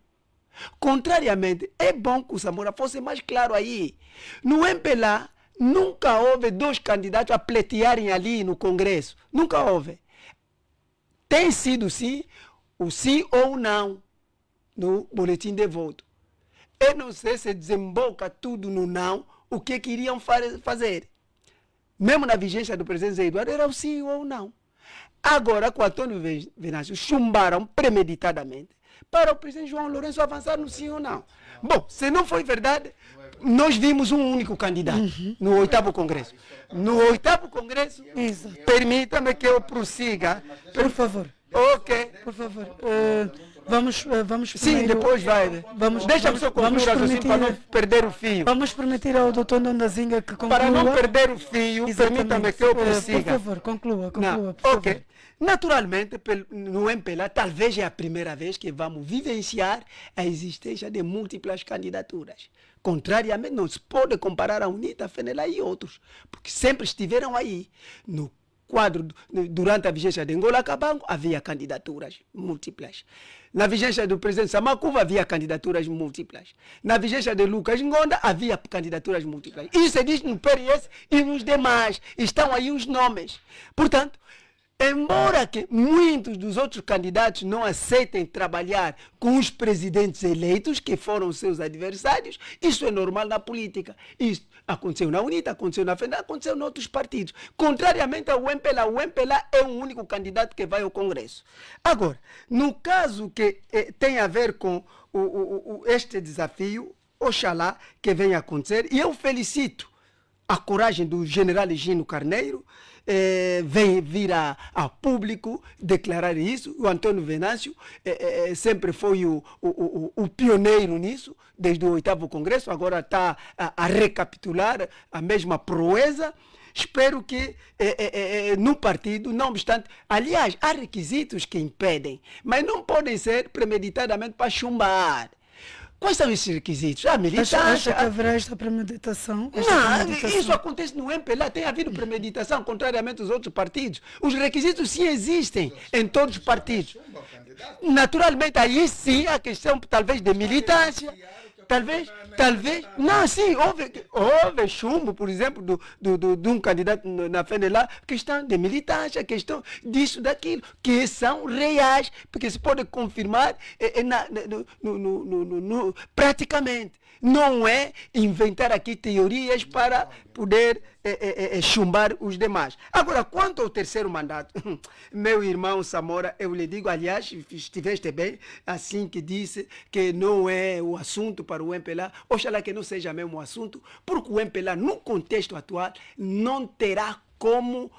Contrariamente, é bom que o Samora fosse mais claro aí. No MPLA, nunca houve 2 candidatos a pleitearem ali no Congresso. Nunca houve. Tem sido sim, o sim ou não no boletim de voto. Eu não sei se desemboca tudo no não, o que queriam fazer. Mesmo na vigência do presidente Zé Eduardo, era o sim ou não. Agora, com o Antônio Venâncio, chumbaram premeditadamente para o presidente João Lourenço avançar no sim ou não. Bom, se não foi verdade, nós vimos um único candidato no 8º Congresso. No 8º Congresso, permita-me que eu prossiga. Por favor. Ok. Por favor. Vamos Sim, primeiro, depois vai. Deixa-me só concluir o raciocínio para não perder o fio. Vamos permitir ao doutor Ndonda Zinga que conclua. Para não perder o fio, permita-me que eu prossiga. Por favor, conclua, por favor. Ok. Naturalmente, no MPLA, talvez é a primeira vez que vamos vivenciar a existência de múltiplas candidaturas. Contrariamente, não se pode comparar a UNITA, a FENELA e outros, porque sempre estiveram aí. No quadro, durante a vigência de Angola Cabango, havia candidaturas múltiplas. Na vigência do presidente Samakuva, havia candidaturas múltiplas. Na vigência de Lucas Ngonda, havia candidaturas múltiplas. Isso se diz no PRS e nos demais. Estão aí os nomes. Portanto, embora que muitos dos outros candidatos não aceitem trabalhar com os presidentes eleitos, que foram seus adversários, isso é normal na política. Isso aconteceu na UNITA, aconteceu na FENA, aconteceu em outros partidos. Contrariamente ao MPLA, o MPLA é o único candidato que vai ao Congresso. Agora, no caso que tem a ver com este desafio, oxalá que venha a acontecer, e eu felicito a coragem do general Higino Carneiro, vem vir a público declarar isso. O Antônio Venâncio sempre foi o pioneiro nisso, desde o 8º Congresso, agora está a recapitular a mesma proeza. Espero que no partido, não obstante, aliás, há requisitos que impedem, mas não podem ser premeditadamente para chumbar. Quais são esses requisitos? A militância. Acha que haverá esta premeditação? Isso acontece no MPLA, tem havido premeditação, contrariamente aos outros partidos. Os requisitos sim existem em todos os partidos. Naturalmente, aí sim a questão talvez de militância. Talvez, não, sim, houve chumbo, por exemplo, de um candidato na FENELA, questão de militância, questão disso, daquilo, que são reais, porque se pode confirmar praticamente. Não é inventar aqui teorias para poder chumbar os demais. Agora, quanto ao terceiro mandato, meu irmão Samora, eu lhe digo, aliás, estiveste bem, assim que disse que não é o assunto para o MPLA, oxalá que não seja mesmo o assunto, porque o MPLA, no contexto atual, não terá como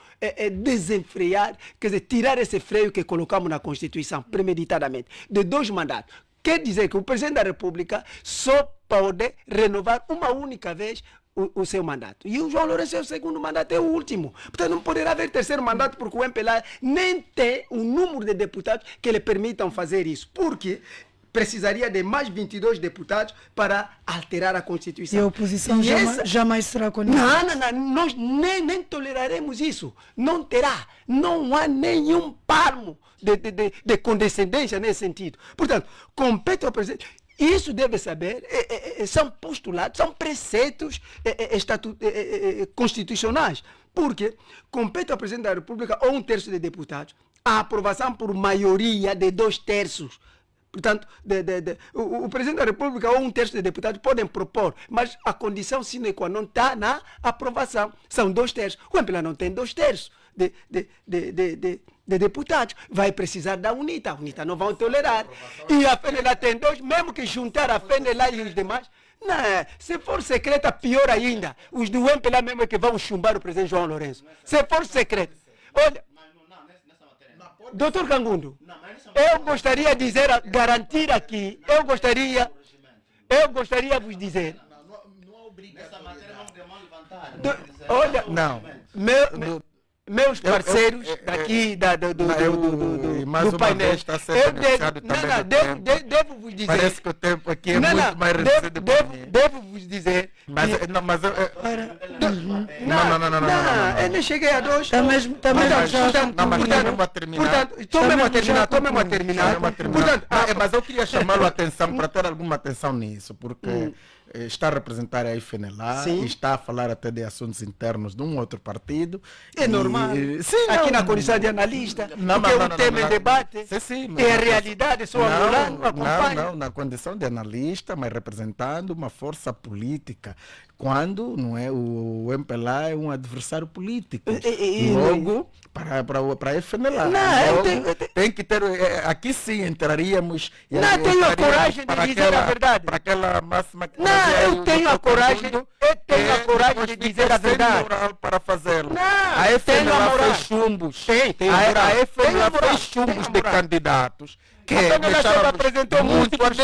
desenfrear, quer dizer, tirar esse freio que colocamos na Constituição, premeditadamente, de 2 mandatos. Quer dizer que o presidente da República só pode renovar uma única vez o seu mandato. E o João Lourenço é o segundo mandato, é o último. Portanto, não poderá haver terceiro mandato porque o MPLA nem tem o número de deputados que lhe permitam fazer isso. Porque precisaria de mais 22 deputados para alterar a Constituição. E a oposição jamais será conivente? Não, nós nem toleraremos isso. Não terá. Não há nenhum palmo de condescendência nesse sentido. Portanto, compete ao presidente. Isso deve saber, são postulados, são preceitos constitucionais. Porque compete ao presidente da República ou 1/3 de deputados a aprovação por maioria de 2/3. Portanto, o presidente da República ou 1/3 de deputados podem propor, mas a condição sine qua non está na aprovação. São 2/3. O MPLA não tem 2/3 de deputados. Vai precisar da UNITA. A UNITA não vai tolerar. E a FENELA tem 2, mesmo que juntar a FENELA e os demais. Não, se for secreta, pior ainda. Os do MPLA mesmo é que vão chumbar o presidente João Lourenço. Se for secreta. Olha, Dr. Cangundo, eu gostaria de dizer, garantir aqui, eu gostaria de vos dizer. Olha, não. Meus parceiros daqui do painel, devo vos dizer. Parece que o tempo aqui é muito mais reduzido. Devo vos dizer. Mas eu nem cheguei a 2. Está mesmo a terminar. Portanto, estou mesmo a terminar. Mas eu queria chamá-lo a atenção para ter alguma atenção nisso, porque está a representar a FNLA e está a falar até de assuntos internos de um outro partido. É normal. Sim, aqui na condição de analista, porque o tema em debate é a realidade, sou angolano, acompanho. Não, na condição de analista, mas representando uma força política. Quando não é, o MPLA é um adversário político. Logo, para a FNLA. Tem que ter. Aqui sim entraríamos. Não tenho a coragem de dizer a verdade. Para aquela máxima que eu tenho a coragem de dizer a verdade. Para fazê-lo. A FNLA fez chumbos. A FNLA fez chumbos de candidatos. A FNLA apresentou múltiplos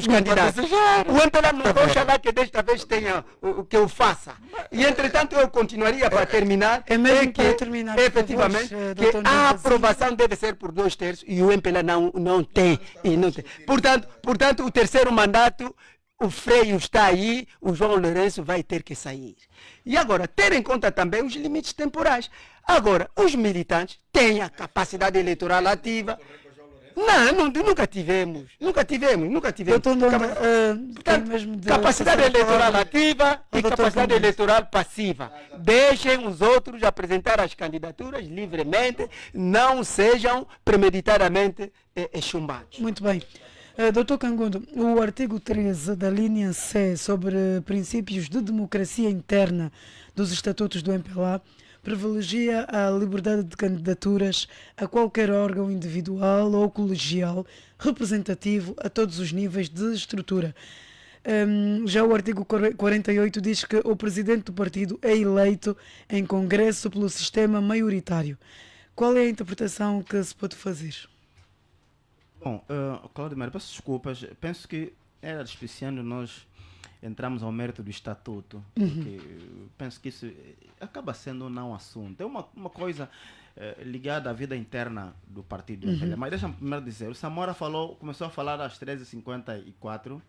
candidatos. O MPLA não vai chamar que desta vez tenha o que eu faça. E entretanto eu continuaria para terminar. É mesmo para terminar. Efetivamente, que a aprovação deve ser por 2/3 e o MPLA não tem. Portanto, o terceiro mandato, o freio está aí, o João Lourenço vai ter que sair. E agora, ter em conta também os limites temporais. Agora, os militantes têm a capacidade eleitoral ativa. Nunca tivemos. Doutor Ndonda, Capa- tem Portanto, mesmo de capacidade passar a eleitoral palavra ativa ao e doutor capacidade Canguru. eleitoral passiva. Deixem os outros apresentar as candidaturas livremente, não sejam premeditadamente chumbados. Muito bem. Doutor Cangundo, o artigo 13 da linha C sobre princípios de democracia interna dos estatutos do MPLA privilegia a liberdade de candidaturas a qualquer órgão individual ou colegial representativo a todos os níveis de estrutura. Já o artigo 48 diz que o presidente do partido é eleito em congresso pelo sistema maioritário. Qual é a interpretação que se pode fazer? Bom, Claudemir, peço desculpas. Penso que era despiciando nós entramos ao mérito do estatuto, porque penso que isso acaba sendo um não assunto. É uma coisa ligada à vida interna do partido. Mas deixa-me primeiro dizer, o Samora começou a falar às 13h54,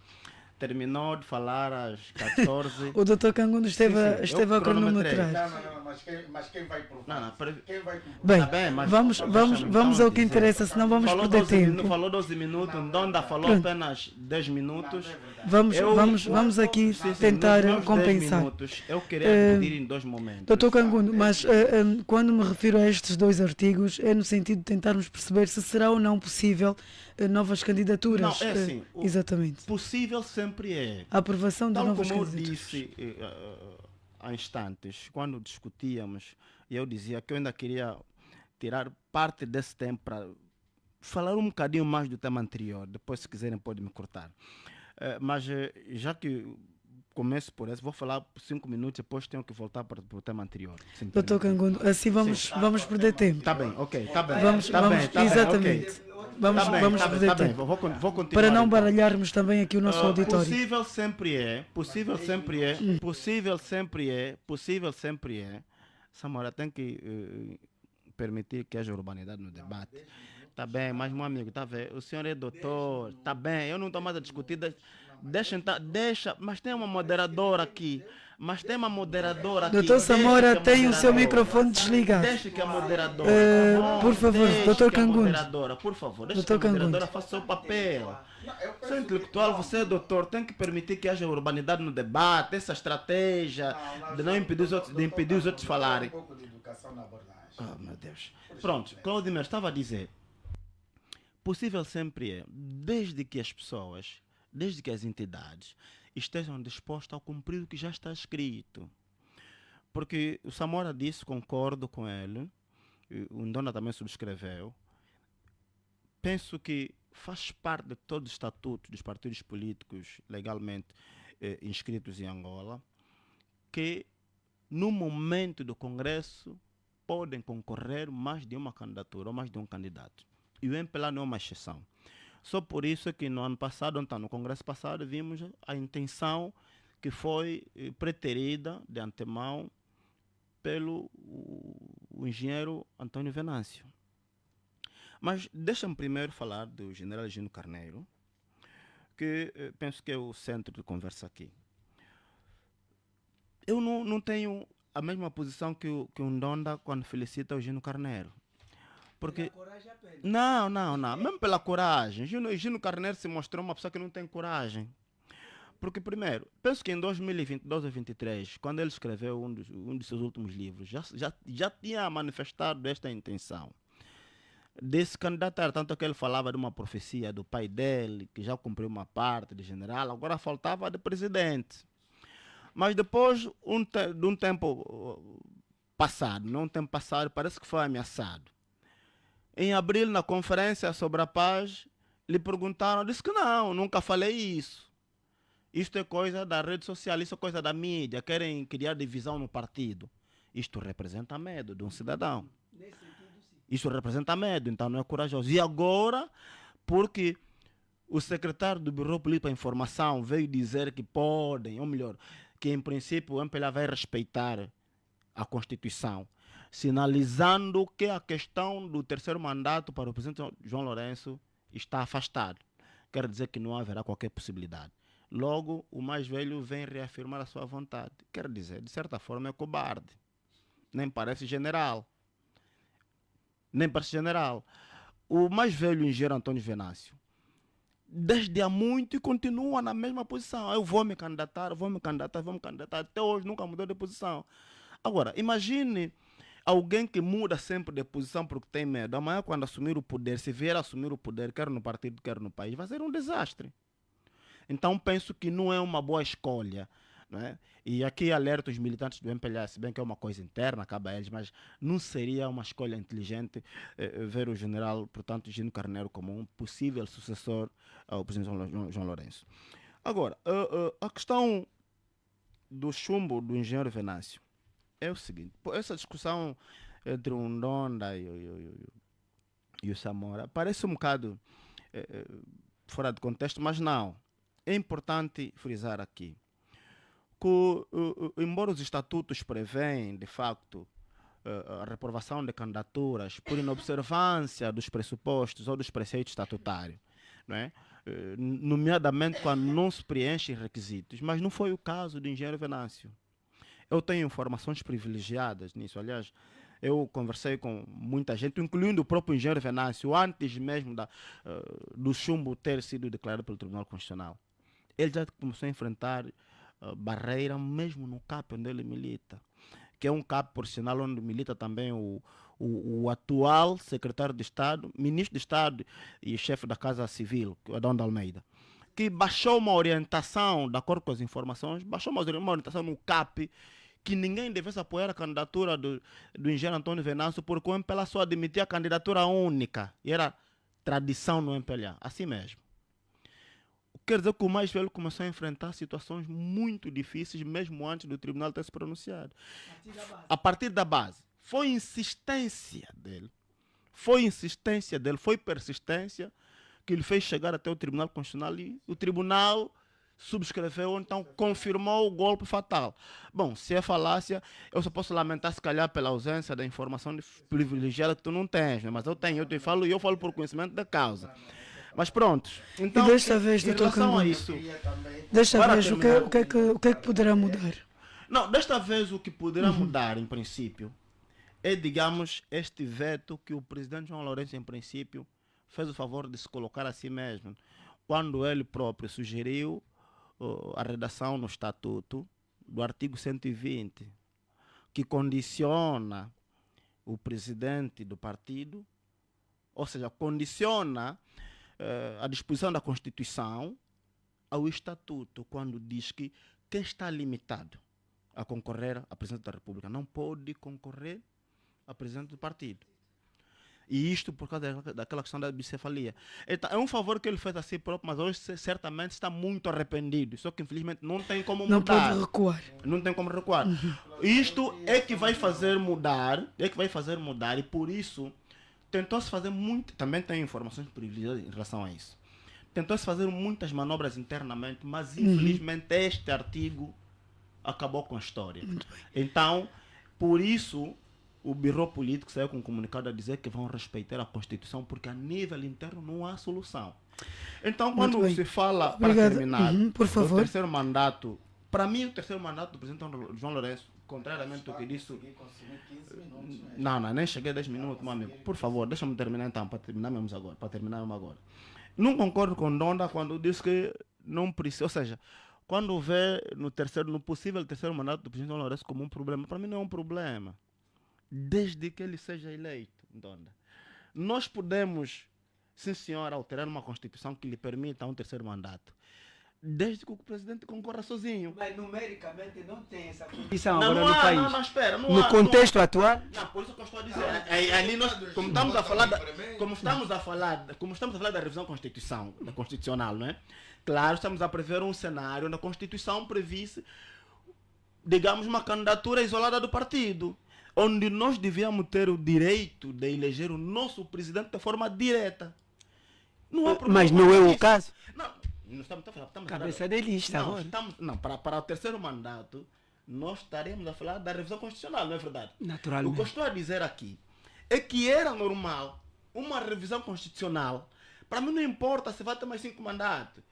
terminou de falar às 14h. O doutor Cangundo esteve eu a cronometrei. cronometrar. Mas quem vai provar? Não, Quem vai provar? Bem, Tá bem, mas vamos deixa-me ao que dizer. interessa, senão vamos Falou perder 12 tempo. falou 12 minutos, Ndonda falou Pronto. apenas 10 minutos. Vamos aqui tentar nos meus 10 compensar. minutos, eu queria dividir em dois momentos. Doutor Cangundo, mas quando me refiro a estes dois artigos é no sentido de tentarmos perceber se será ou não possível novas candidaturas. Não, é assim, Exatamente. Possível sempre é. A aprovação de Tal novas como eu candidaturas. disse há instantes, quando discutíamos, eu dizia que eu ainda queria tirar parte desse tempo para falar um bocadinho mais do tema anterior. Depois, se quiserem, podem me cortar. Mas já que começo por esse, vou falar por 5 minutos, depois tenho que voltar para o tema anterior. se me Doutor permite. Cangundo, assim vamos perder tempo. Tá bem, ok, tá bem. Vamos, tá bem, tá exatamente. Bem, ok. Vamos Tá bem, perder tá bem. tempo. Vou continuar. Para não então. baralharmos também aqui o nosso auditório. Possível sempre é, possível sempre é, possível sempre é, possível sempre é. Samora tem que permitir que haja urbanidade no debate. Tá bem, mas meu amigo, tá vendo? O senhor é doutor, tá bem, eu não estou mais a discutir. Deixa, mas tem uma moderadora aqui. Doutor Samora tem o seu microfone desligado. Deixa que a moderadora. Por favor, deixa doutor que a Cangundo. moderadora, por favor, deixa Doutor que a moderadora Cangundo. faça o seu papel. Você é intelectual, você é doutor, tem que permitir que haja urbanidade no debate, essa estratégia de não impedir os outros, de impedir os outros falarem. Um pouco de educação na abordagem. Oh, meu Deus. Pronto, Claudemir estava a dizer, possível sempre é, desde que as pessoas, desde que as entidades estejam dispostas a cumprir o que já está escrito. Porque o Samora disse, concordo com ele, o Ndonda também subscreveu, penso que faz parte de todo o estatuto dos partidos políticos legalmente inscritos em Angola, que no momento do Congresso podem concorrer mais de uma candidatura ou mais de um candidato. E o MPLA não é uma exceção. Só por isso é que no ano passado, então, no Congresso passado, vimos a intenção que foi preterida de antemão pelo o engenheiro Antônio Venâncio. Mas deixa-me primeiro falar do general Gino Carneiro, que penso que é o centro de conversa aqui. Eu não tenho a mesma posição que o Ndonda quando felicita o Gino Carneiro. Porque não, mesmo pela coragem. Gino Carneiro se mostrou uma pessoa que não tem coragem. Porque, primeiro, penso que em 2022 ou 2023, quando ele escreveu um dos seus últimos livros, já tinha manifestado esta intenção de se candidatar. Tanto que ele falava de uma profecia do pai dele, que já cumpriu uma parte de general, agora faltava de presidente. Mas depois de um tempo passado, parece que foi ameaçado. Em abril, na conferência sobre a paz, lhe perguntaram, disse que não, nunca falei isso. Isto é coisa da rede social, isso é coisa da mídia, querem criar divisão no partido. Isto representa medo de um cidadão. Isso representa medo, então não é corajoso. E agora, porque o secretário do Bureau Político para a Informação veio dizer que podem, ou melhor, que em princípio o MPLA vai respeitar a Constituição, sinalizando que a questão do terceiro mandato para o presidente João Lourenço está afastado. Quer dizer que não haverá qualquer possibilidade. Logo, o mais velho vem reafirmar a sua vontade. Quer dizer, de certa forma é cobarde. Nem parece general. o mais velho engenheiro Antônio Venâncio, desde há muito e continua na mesma posição. Eu vou me candidatar, vou me candidatar. Até hoje nunca mudou de posição. Agora, imagine alguém que muda sempre de posição porque tem medo. Amanhã, quando assumir o poder, se vier assumir o poder, quer no partido, quer no país, vai ser um desastre. Então, penso que não é uma boa escolha. Não é? E aqui alerto os militantes do MPLA, se bem que é uma coisa interna, cabe a eles, mas não seria uma escolha inteligente ver o general, portanto, Gino Carneiro como um possível sucessor ao presidente João Lourenço. Agora, a questão do chumbo do engenheiro Venâncio é o seguinte, essa discussão entre o Ndonda e o Samora parece um bocado fora de contexto, mas não. É importante frisar aqui que, embora os estatutos prevêem, de facto, a reprovação de candidaturas por inobservância dos pressupostos ou dos preceitos estatutários, não é? Nomeadamente quando não se preenchem requisitos, mas não foi o caso do engenheiro Venâncio. Eu tenho informações privilegiadas nisso. Aliás, eu conversei com muita gente, incluindo o próprio engenheiro Venâncio, antes mesmo do chumbo ter sido declarado pelo Tribunal Constitucional. Ele já começou a enfrentar barreira mesmo no CAP onde ele milita, que é um CAP, por sinal, onde milita também o atual secretário de Estado, ministro de Estado e chefe da Casa Civil, Adão de Almeida, que baixou uma orientação, de acordo com as informações, baixou uma orientação no CAP que ninguém devesse apoiar a candidatura do engenheiro Antônio Venâncio, porque o MPLA só admitia a candidatura única, e era tradição no MPLA, assim mesmo. Quer dizer que o mais velho começou a enfrentar situações muito difíceis, mesmo antes do tribunal ter se pronunciado. A partir da base. Foi insistência dele, foi persistência que ele fez chegar até o Tribunal Constitucional e o Tribunal subscreveu, então confirmou o golpe fatal. Bom, se é falácia, eu só posso lamentar se calhar pela ausência da informação privilegiada que tu não tens, né? Mas eu tenho, eu falo por conhecimento da causa. Mas pronto. Então, e desta vez, em relação a isso, desta vez, o que é que poderá mudar? Não, desta vez o que poderá mudar, em princípio, é, digamos, este veto que o presidente João Lourenço, em princípio, fez o favor de se colocar a si mesmo, quando ele próprio sugeriu a redação no estatuto do artigo 120, que condiciona o presidente do partido, ou seja, condiciona a disposição da Constituição ao estatuto, quando diz que quem está limitado a concorrer à presidência da República não pode concorrer a presidente do partido. E isto por causa daquela questão da bicefalia. Então, é um favor que ele fez a si próprio, mas hoje certamente está muito arrependido. Só que infelizmente não tem como mudar. Não pode recuar. Não tem como recuar. Isto é que vai fazer mudar, e por isso tentou-se fazer muito, também tem informações privilegiadas em relação a isso. Tentou-se fazer muitas manobras internamente, mas infelizmente este artigo acabou com a história. Então, por isso, o Biro Político saiu com um comunicado a dizer que vão respeitar a Constituição, porque a nível interno não há solução. Então, quando se fala, para terminar, por favor, do terceiro mandato, para mim o terceiro mandato do presidente João Lourenço, contrariamente ao que disse... Não, nem cheguei a 10 minutos, meu amigo. Por favor, deixa-me terminar então, para terminarmos agora. Não concordo com Ndonda quando diz que não precisa, ou seja, quando vê no possível terceiro mandato do presidente João Lourenço como um problema, para mim não é um problema. Desde que ele seja eleito, Ndonda. Nós podemos, sim senhor, alterar uma Constituição que lhe permita um terceiro mandato, desde que o presidente concorra sozinho. Mas numericamente não tem essa condição Não, agora não no há, país. não, espera. Não no há, contexto não há. atual. Não, por isso que eu estou a dizer. Ali nós, como estamos a falar da revisão constitucional, não é? Claro, estamos a prever um cenário onde a Constituição previsse, digamos, uma candidatura isolada do partido, onde nós devíamos ter o direito de eleger o nosso presidente de forma direta. Não há problema. Mas não é o caso. Não estamos Cabeça de lista agora. Para o terceiro mandato, nós estaremos a falar da revisão constitucional, não é verdade? Naturalmente. O que eu estou a dizer aqui é que era normal uma revisão constitucional. Para mim não importa se vai ter mais 5 mandatos.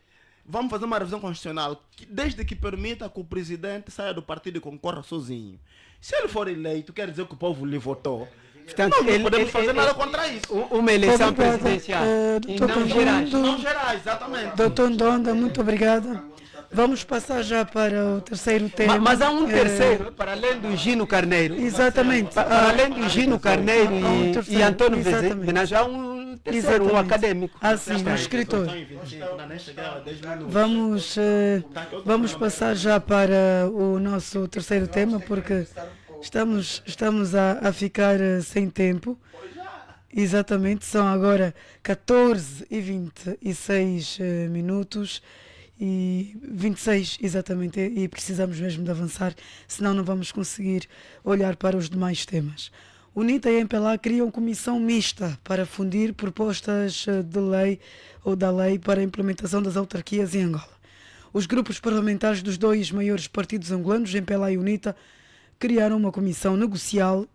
Vamos fazer uma revisão constitucional desde que permita que o presidente saia do partido e concorra sozinho. Se ele for eleito, quer dizer que o povo lhe votou. Portanto, Não podemos fazer nada contra isso. Uma eleição Obrigada, presidencial. E doutor não gerais. Cangundo. Não gerais, exatamente. Doutor Ndonda, muito obrigada. Vamos passar já para o terceiro tema. Mas há um terceiro, para além do Gino Carneiro. Exatamente. Para além do Gino Carneiro há um e terceiro, Antônio exatamente. Venâncio, há um terceiro, um Exatamente. acadêmico. Ah, sim, um escritor. Vamos passar já para o nosso terceiro tema, porque estamos a ficar sem tempo. Exatamente, são agora 14h26 minutos e 26, exatamente, e precisamos mesmo de avançar, senão não vamos conseguir olhar para os demais temas. UNITA e MPLA criam comissão mista para fundir propostas de lei ou da lei para a implementação das autarquias em Angola. Os grupos parlamentares dos dois maiores partidos angolanos, MPLA e UNITA, criaram uma comissão negocial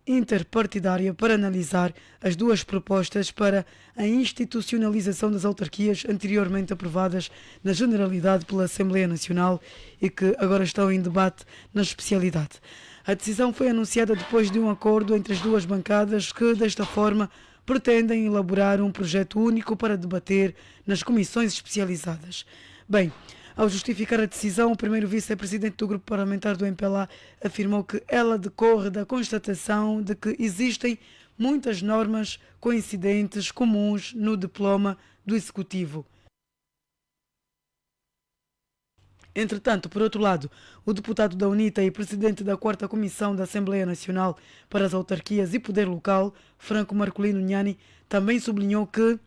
interpartidária para analisar as duas propostas para a institucionalização das autarquias anteriormente aprovadas na Generalidade pela Assembleia Nacional e que agora estão em debate na especialidade. A decisão foi anunciada depois de um acordo entre as duas bancadas que, desta forma, pretendem elaborar um projeto único para debater nas comissões especializadas. Bem, ao justificar a decisão, o primeiro vice-presidente do grupo parlamentar do MPLA afirmou que ela decorre da constatação de que existem muitas normas coincidentes comuns no diploma do Executivo. Entretanto, por outro lado, o deputado da UNITA e presidente da 4ª Comissão da Assembleia Nacional para as Autarquias e Poder Local, Franco Marcolino Nhani, também sublinhou que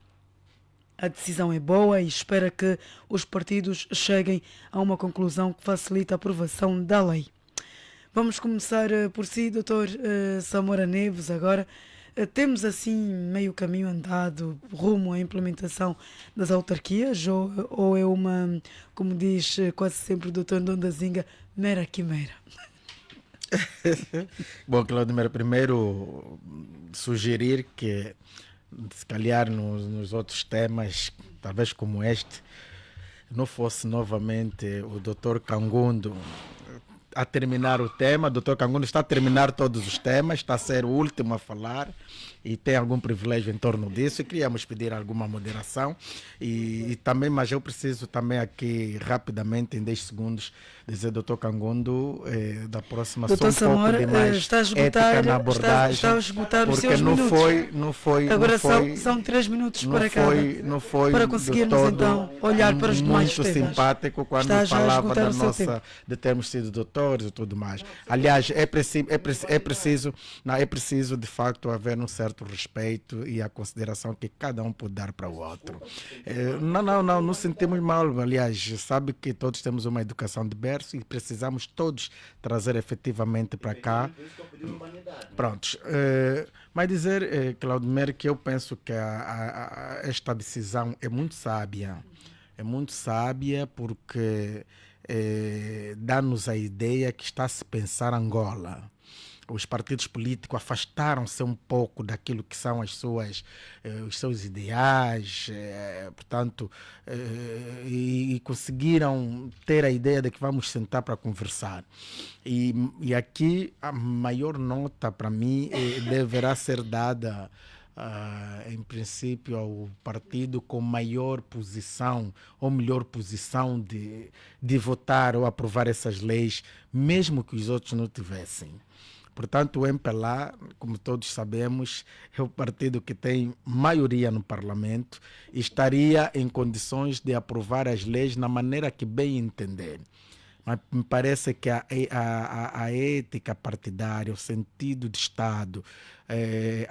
a decisão é boa e espera que os partidos cheguem a uma conclusão que facilite a aprovação da lei. Vamos começar por si, Dr. Samora Neves, agora. Temos assim meio caminho andado rumo à implementação das autarquias ou é uma, como diz quase sempre o Dr. Ndonda Zinga, mera quimera? Bom, Claudemir, primeiro sugerir que se calhar nos outros temas, talvez como este, não fosse novamente o Dr. Cangundo a terminar o tema. O Dr. Cangundo está a terminar todos os temas, está a ser o último a falar e tem algum privilégio em torno disso e queríamos pedir alguma moderação e também, mas eu preciso também aqui rapidamente, em 10 segundos, dizer, Dr. Cangundo, da próxima Dr. só um Samora, pouco de mais está a esgotar, ética na abordagem, está a esgotar os porque seus minutos. não foi Agora não foi, são 3 minutos para não foi para de conseguirmos todo então olhar para os demais muito temas. simpático quando Está já a falava esgotar da o seu nossa, tempo. de termos sido doutores e tudo mais. Aliás, é preciso de facto haver um certo respeito e a consideração que cada um pode dar para o outro. Não sentimos mal. Aliás, sabe que todos temos uma educação de berço e precisamos todos trazer efetivamente para cá. Prontos. Mas dizer, Claudemir, que eu penso que esta decisão é muito sábia. É muito sábia porque dá-nos a ideia que está a se pensar Angola. Os partidos políticos afastaram-se um pouco daquilo que são os seus ideais, portanto, e conseguiram ter a ideia de que vamos sentar para conversar. E aqui a maior nota para mim deverá ser dada, em princípio, ao partido com maior posição ou melhor posição de votar ou aprovar essas leis, mesmo que os outros não tivessem. Portanto, o MPLA, como todos sabemos, é o partido que tem maioria no Parlamento e estaria em condições de aprovar as leis na maneira que bem entender. Mas me parece que a ética partidária, o sentido de Estado,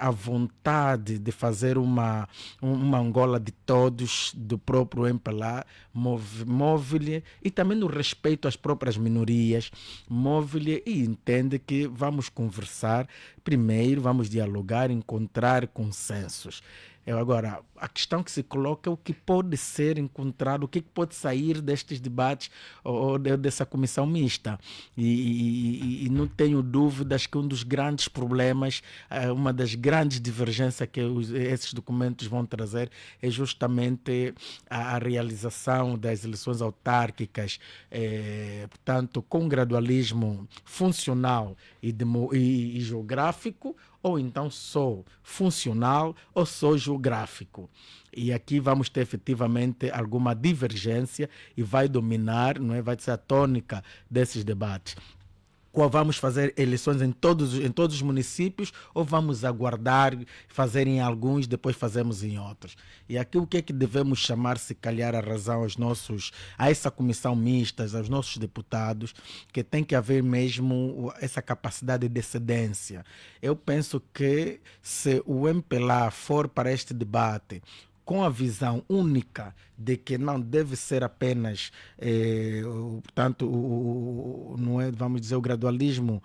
a vontade de fazer uma Angola de todos, do próprio MPLA, move-lhe, e também no respeito às próprias minorias, move-lhe e entende que vamos conversar, primeiro vamos dialogar, encontrar consensos. Agora, a questão que se coloca é o que pode ser encontrado, o que pode sair destes debates ou dessa comissão mista. E não tenho dúvidas que um dos grandes problemas, uma das grandes divergências que esses documentos vão trazer é justamente a realização das eleições autárquicas, portanto, com gradualismo funcional e geográfico, ou então só funcional ou só geográfico. E aqui vamos ter efetivamente alguma divergência e vai dominar, não é? Vai ser a tônica desses debates. Qual vamos fazer eleições em todos os municípios ou vamos aguardar, fazer em alguns, depois fazemos em outros? E aqui o que é que devemos chamar, se calhar, a razão a essa comissão mista, aos nossos deputados, que tem que haver mesmo essa capacidade de cedência. Eu penso que se o MPLA for para este debate com a visão única de que não deve ser apenas, portanto, não é, vamos dizer, o gradualismo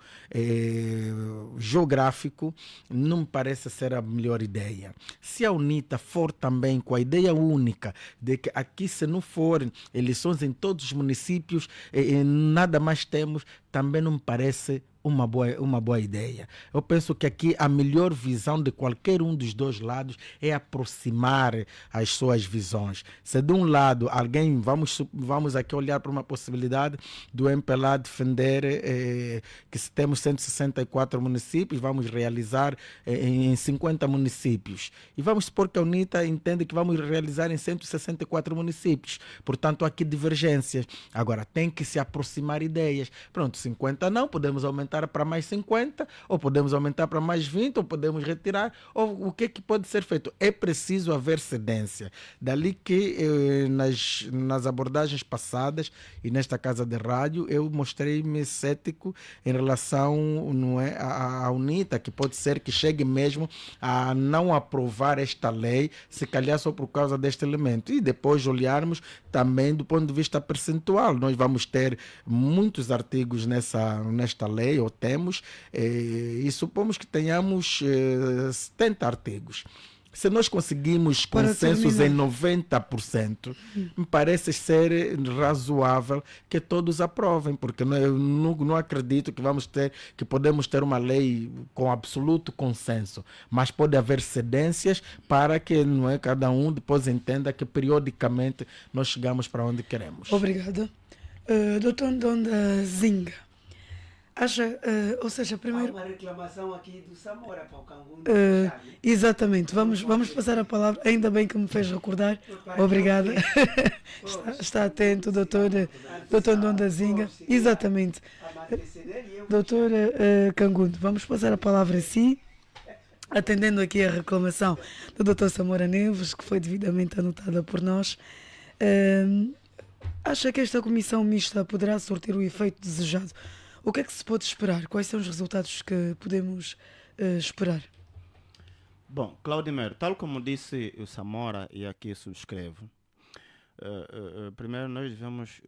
geográfico, não me parece ser a melhor ideia. Se a UNITA for também com a ideia única de que aqui, se não forem eleições em todos os municípios, nada mais temos, também não me parece uma boa ideia. Eu penso que aqui a melhor visão de qualquer um dos dois lados é aproximar as suas visões. Se de um lado alguém, vamos aqui olhar para uma possibilidade do MPLA defender que se temos 164 municípios, vamos realizar em 50 municípios. E vamos supor que a UNITA entende que vamos realizar em 164 municípios. Portanto, há aqui divergências. Agora, tem que se aproximar ideias. Pronto, 50 não, podemos aumentar para mais 50, ou podemos aumentar para mais 20, ou podemos retirar, ou o que é que pode ser feito? É preciso haver cedência. Dali que nas abordagens passadas e nesta casa de rádio, eu mostrei-me cético em relação, não é, à UNITA, que pode ser que chegue mesmo a não aprovar esta lei, se calhar só por causa deste elemento. E depois olharmos também do ponto de vista percentual. Nós vamos ter muitos artigos nesta lei, ou temos, e supomos que tenhamos 70 artigos. Se nós conseguimos consensos em 90%, me parece ser razoável que todos aprovem, porque eu não acredito que podemos ter uma lei com absoluto consenso, mas pode haver cedências para que, não é, cada um depois entenda que periodicamente nós chegamos para onde queremos. Obrigada. Doutor Ndonda Zinga, acha, ou seja, primeiro... Há uma reclamação aqui do Samora para o Cangundo. Exatamente, vamos passar a palavra, ainda bem que me fez recordar, obrigada. Está atento, doutor Ndonda Zinga, exatamente. Doutor Cangundo, vamos passar a palavra a si, atendendo aqui a reclamação do doutor Samora Neves, que foi devidamente anotada por nós. Acha que esta comissão mista poderá surtir o efeito desejado? O que é que se pode esperar? Quais são os resultados que podemos esperar? Bom, Claudimir, tal como disse o Samora, e aqui subscrevo, primeiro nós devemos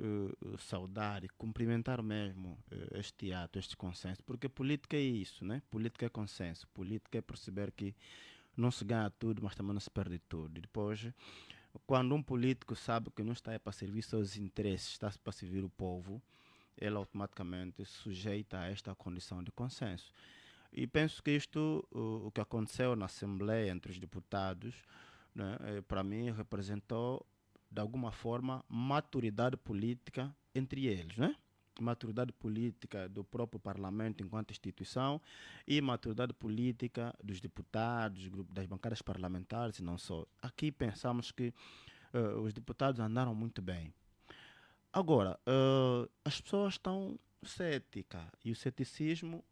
saudar e cumprimentar mesmo este ato, este consenso, porque política é isso, né? Política é consenso, política é perceber que não se ganha tudo, mas também não se perde tudo. E depois, quando um político sabe que não está para servir seus interesses, está para servir o povo, ele automaticamente sujeita a esta condição de consenso. E penso que isto, o que aconteceu na Assembleia entre os deputados, né, para mim representou, de alguma forma, maturidade política entre eles, né? Maturidade política do próprio Parlamento enquanto instituição e maturidade política dos deputados, das bancadas parlamentares e não só. Aqui pensamos que os deputados andaram muito bem. Agora, as pessoas estão céticas e o ceticismo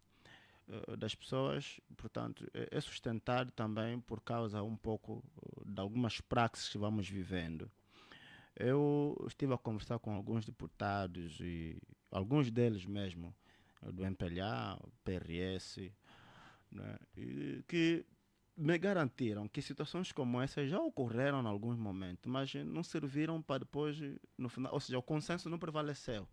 das pessoas, portanto, é sustentado também por causa um pouco de algumas praxes que vamos vivendo. Eu estive a conversar com alguns deputados e alguns deles mesmo, do MPLA, PRS, né, que me garantiram que situações como essa já ocorreram em alguns momentos, mas não serviram para depois, no final, ou seja, o consenso não prevaleceu.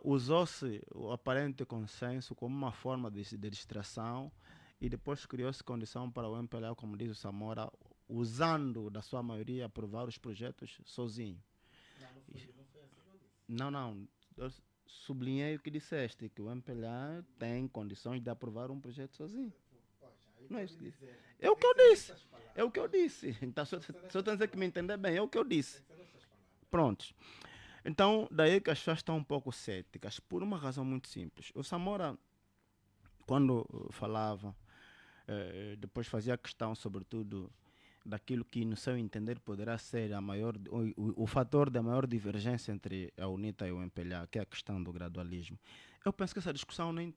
Usou-se o aparente consenso como uma forma de distração e depois criou-se condição para o MPLA, como diz o Samora, usando da sua maioria aprovar os projetos sozinho. Não, eu sublinhei o que disseste, que o MPLA tem condições de aprovar um projeto sozinho. Não é isso que disse. É o que eu disse. É o que eu disse. Então, só estou a dizer que me entender bem, é o que eu disse. Pronto. Então, daí que as pessoas estão um pouco céticas, por uma razão muito simples. O Samora, quando falava depois fazia questão, sobretudo, daquilo que, no seu entender, poderá ser o fator da maior divergência entre a UNITA e o MPLA, que é a questão do gradualismo. Eu penso que essa discussão nem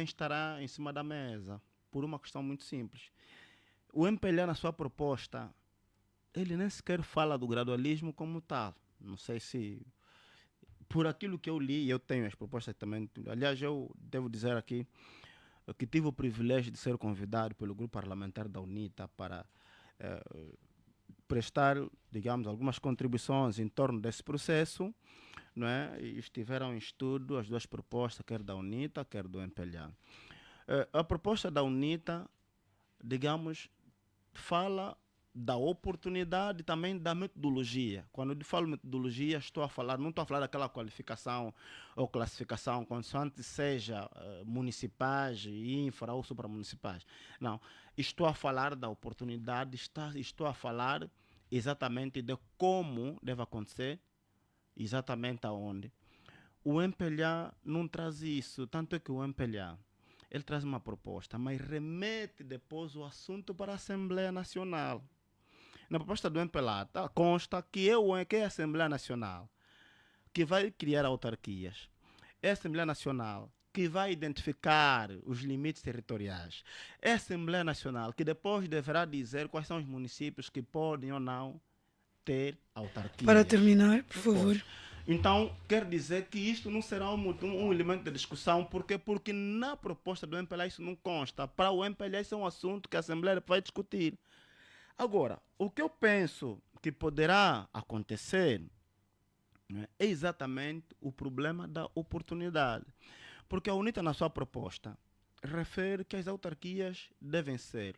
estará em cima da mesa, por uma questão muito simples. O MPLA, na sua proposta, ele nem sequer fala do gradualismo como tal. Não sei se, por aquilo que eu li, eu tenho as propostas também. Aliás, eu devo dizer aqui que tive o privilégio de ser convidado pelo grupo parlamentar da UNITA para prestar, digamos, algumas contribuições em torno desse processo, não é? E estiveram em estudo as duas propostas, quer da UNITA, quer do MPLA. A proposta da UNITA, digamos, fala da oportunidade e também da metodologia. Quando eu falo metodologia, não estou a falar daquela qualificação ou classificação, consoante seja municipais, infra ou supramunicipais. Não, estou a falar da oportunidade, estou a falar exatamente de como deve acontecer, exatamente aonde. O MPLA não traz isso, tanto é que o MPLA ele traz uma proposta, mas remete depois o assunto para a Assembleia Nacional. Na proposta do MPLA consta que é a Assembleia Nacional que vai criar autarquias. É a Assembleia Nacional que vai identificar os limites territoriais. É a Assembleia Nacional que depois deverá dizer quais são os municípios que podem ou não ter autarquias. Para terminar, por favor. Então, quer dizer que isto não será um elemento de discussão. Por quê? Porque na proposta do MPLA isso não consta. Para o MPLA isso é um assunto que a Assembleia vai discutir. Agora, o que eu penso que poderá acontecer, né, é exatamente o problema da oportunidade. Porque a UNITA, na sua proposta, refere que as autarquias devem ser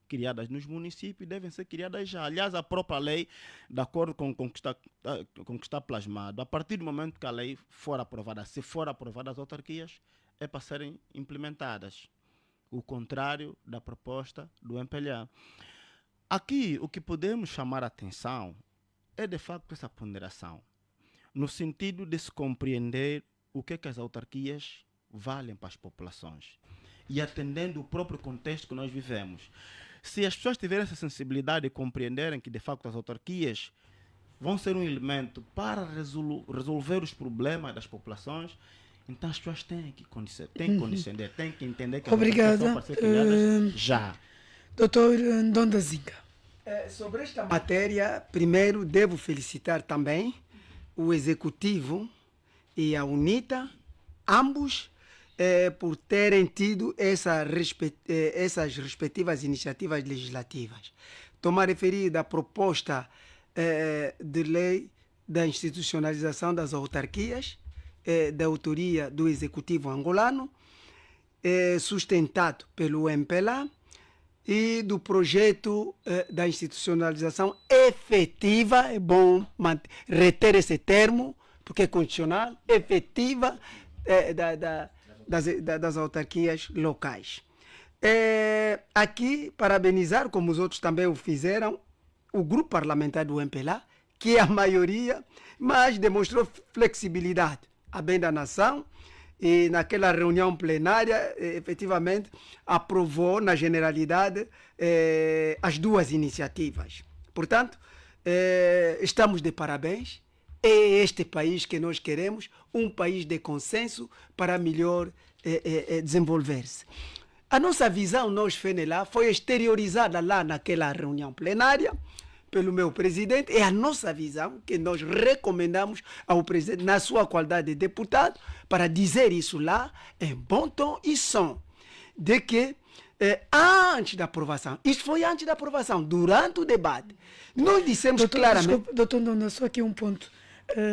criadas nos municípios, devem ser criadas já. Aliás, a própria lei, de acordo com o que está plasmado, a partir do momento que a lei for aprovada, se for aprovada, as autarquias é para serem implementadas. O contrário da proposta do MPLA. Aqui, o que podemos chamar a atenção é, de facto, essa ponderação, no sentido de se compreender o que as autarquias valem para as populações e atendendo o próprio contexto que nós vivemos. Se as pessoas tiverem essa sensibilidade e compreenderem que, de facto, as autarquias vão ser um elemento para resolver os problemas das populações, então as pessoas têm que condescender, têm que entender que as autarquias são para ser criadas já. Doutor Ndonda Zinga. Sobre esta matéria, primeiro devo felicitar também o Executivo e a UNITA, ambos, por terem tido essas respectivas iniciativas legislativas. Estou-me a referir da proposta de lei da institucionalização das autarquias, da autoria do Executivo angolano, sustentado pelo MPLA, e do projeto da institucionalização efetiva, é bom reter esse termo, porque é condicional, efetiva das autarquias locais. Aqui, parabenizar, como os outros também o fizeram, o grupo parlamentar do MPLA, que é a maioria, mas demonstrou flexibilidade, a bem da nação, e naquela reunião plenária, efetivamente, aprovou na generalidade as duas iniciativas. Portanto, estamos de parabéns. É este país que nós queremos, um país de consenso para melhor desenvolver-se. A nossa visão, nós, FENELA, foi exteriorizada lá naquela reunião plenária pelo meu presidente. É a nossa visão que nós recomendamos ao presidente, na sua qualidade de deputado, para dizer isso lá em bom tom e som, de que antes da aprovação, isto foi antes da aprovação, durante o debate, nós dissemos claramente... Desculpe, doutor Ndonda, só aqui um ponto.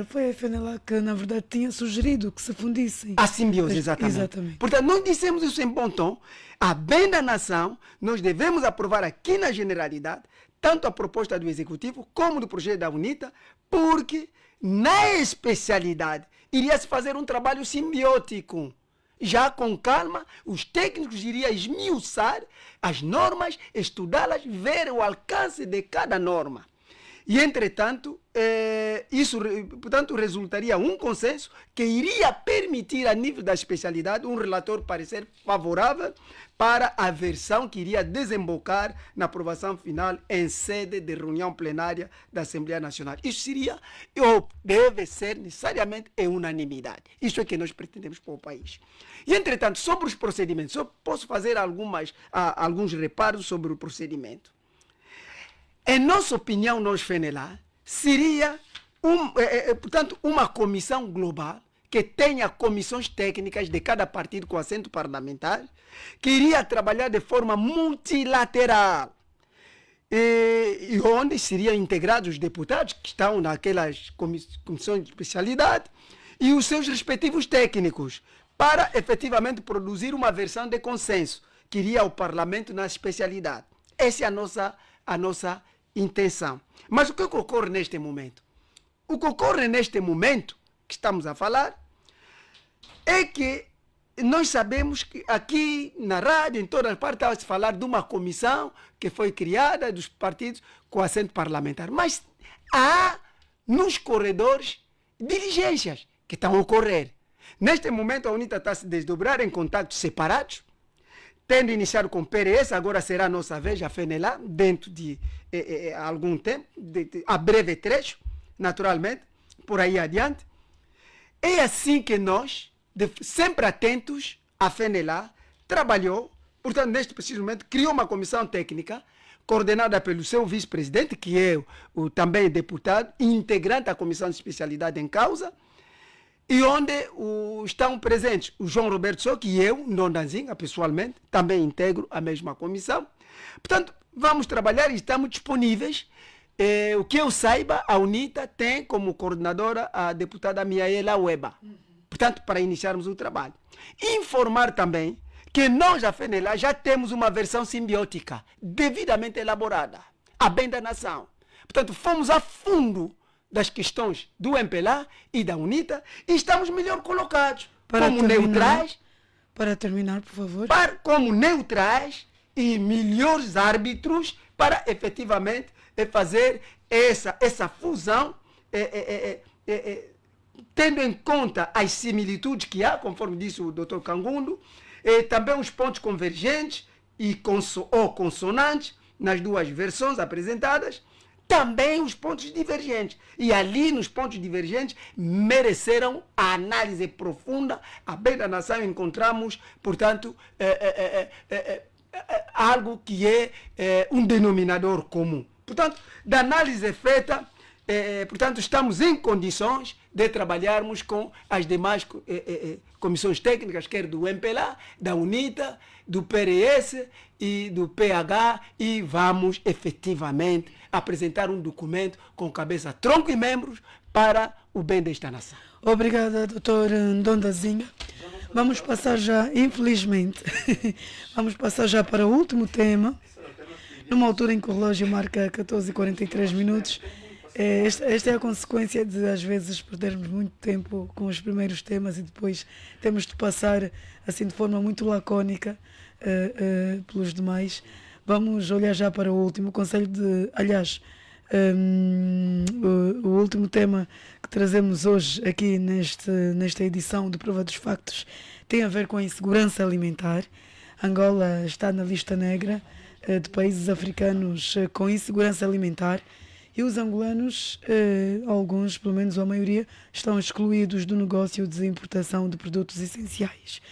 Foi a FENELA que, na verdade, tinha sugerido que se fundissem. A simbiose, exatamente. Portanto, nós dissemos isso em bom tom, a bem da nação, nós devemos aprovar aqui na generalidade, tanto a proposta do Executivo como do projeto da UNITA, porque na especialidade iria se fazer um trabalho simbiótico. Já com calma, os técnicos iriam esmiuçar as normas, estudá-las, ver o alcance de cada norma. E, entretanto, isso, portanto, resultaria um consenso que iria permitir, a nível da especialidade, um relator parecer favorável para a versão que iria desembocar na aprovação final em sede de reunião plenária da Assembleia Nacional. Isso seria, ou deve ser necessariamente, em unanimidade. Isso é que nós pretendemos para o país. E, entretanto, sobre os procedimentos, eu posso fazer alguns reparos sobre o procedimento. Em nossa opinião, nós, FENELA, seria, portanto, uma comissão global que tenha comissões técnicas de cada partido com assento parlamentar, que iria trabalhar de forma multilateral, e onde seriam integrados os deputados que estão naquelas comissões de especialidade e os seus respectivos técnicos, para efetivamente produzir uma versão de consenso que iria ao Parlamento na especialidade. Essa é a nossa intenção. Mas o que ocorre neste momento? O que ocorre neste momento que estamos a falar é que nós sabemos que aqui na rádio, em todas as partes, está a se falar de uma comissão que foi criada dos partidos com assento parlamentar. Mas há nos corredores diligências que estão a ocorrer. Neste momento, a UNITA está a se desdobrar em contactos separados, tendo iniciado com o PRS, agora será a nossa vez, a FENELA, dentro de algum tempo, a breve trecho, naturalmente, por aí adiante. É assim que nós, sempre atentos, a FENELA trabalhou, portanto, neste preciso momento, criou uma comissão técnica, coordenada pelo seu vice-presidente, que é também deputado, integrante da comissão de especialidade em causa, e onde estão presentes o João Roberto Sock e eu, Ndondazinga, pessoalmente, também integro a mesma comissão. Portanto, vamos trabalhar e estamos disponíveis. O que eu saiba, a UNITA tem como coordenadora a deputada Miaela Weba. Portanto, para iniciarmos o trabalho. Informar também que nós, a FENELA, já temos uma versão simbiótica, devidamente elaborada, a bem da nação. Portanto, fomos a fundo das questões do MPLA e da UNITA e estamos melhor colocados neutrais. Para terminar, por favor. Como neutrais e melhores árbitros para efetivamente fazer essa fusão, tendo em conta as similitudes que há, conforme disse o Dr. Kangundo, também os pontos convergentes ou consonantes nas duas versões apresentadas, também os pontos divergentes. E ali, nos pontos divergentes, mereceram a análise profunda. A bem da nação encontramos, portanto, algo que é um denominador comum. Portanto, da análise feita, portanto, estamos em condições de trabalharmos com as demais comissões técnicas, quer do MPLA, da UNITA, do PRS e do PH, e vamos efetivamente apresentar um documento com cabeça, tronco e membros para o bem desta nação. Obrigada, doutor Ndondazinga. Vamos passar já, infelizmente, vamos passar já para o último tema, numa altura em que o relógio marca 14h43. Esta é a consequência de, às vezes, perdermos muito tempo com os primeiros temas e depois temos de passar, assim, de forma muito lacónica pelos demais. Vamos olhar já para o último conselho aliás, o último tema que trazemos hoje aqui nesta edição de Prova dos Factos tem a ver com a insegurança alimentar. Angola está na lista negra de países africanos com insegurança alimentar e os angolanos, alguns, pelo menos a maioria, estão excluídos do negócio de importação de produtos essenciais.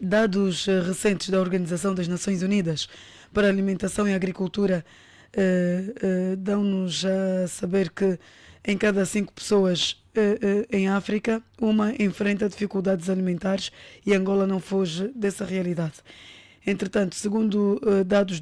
Dados recentes da Organização das Nações Unidas para a Alimentação e Agricultura dão-nos a saber que em cada 5 pessoas em África, uma enfrenta dificuldades alimentares e Angola não foge dessa realidade. Entretanto, segundo dados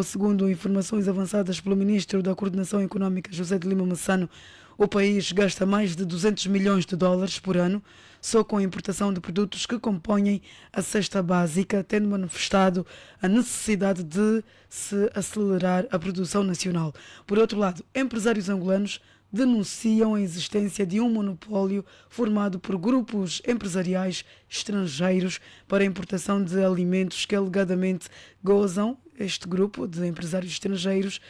segundo informações avançadas pelo Ministro da Coordenação Económica, José de Lima Massano, o país gasta mais de 200 milhões de dólares por ano só com a importação de produtos que compõem a cesta básica, tendo manifestado a necessidade de se acelerar a produção nacional. Por outro lado, empresários angolanos denunciam a existência de um monopólio formado por grupos empresariais estrangeiros para a importação de alimentos que alegadamente gozam, este grupo de empresários estrangeiros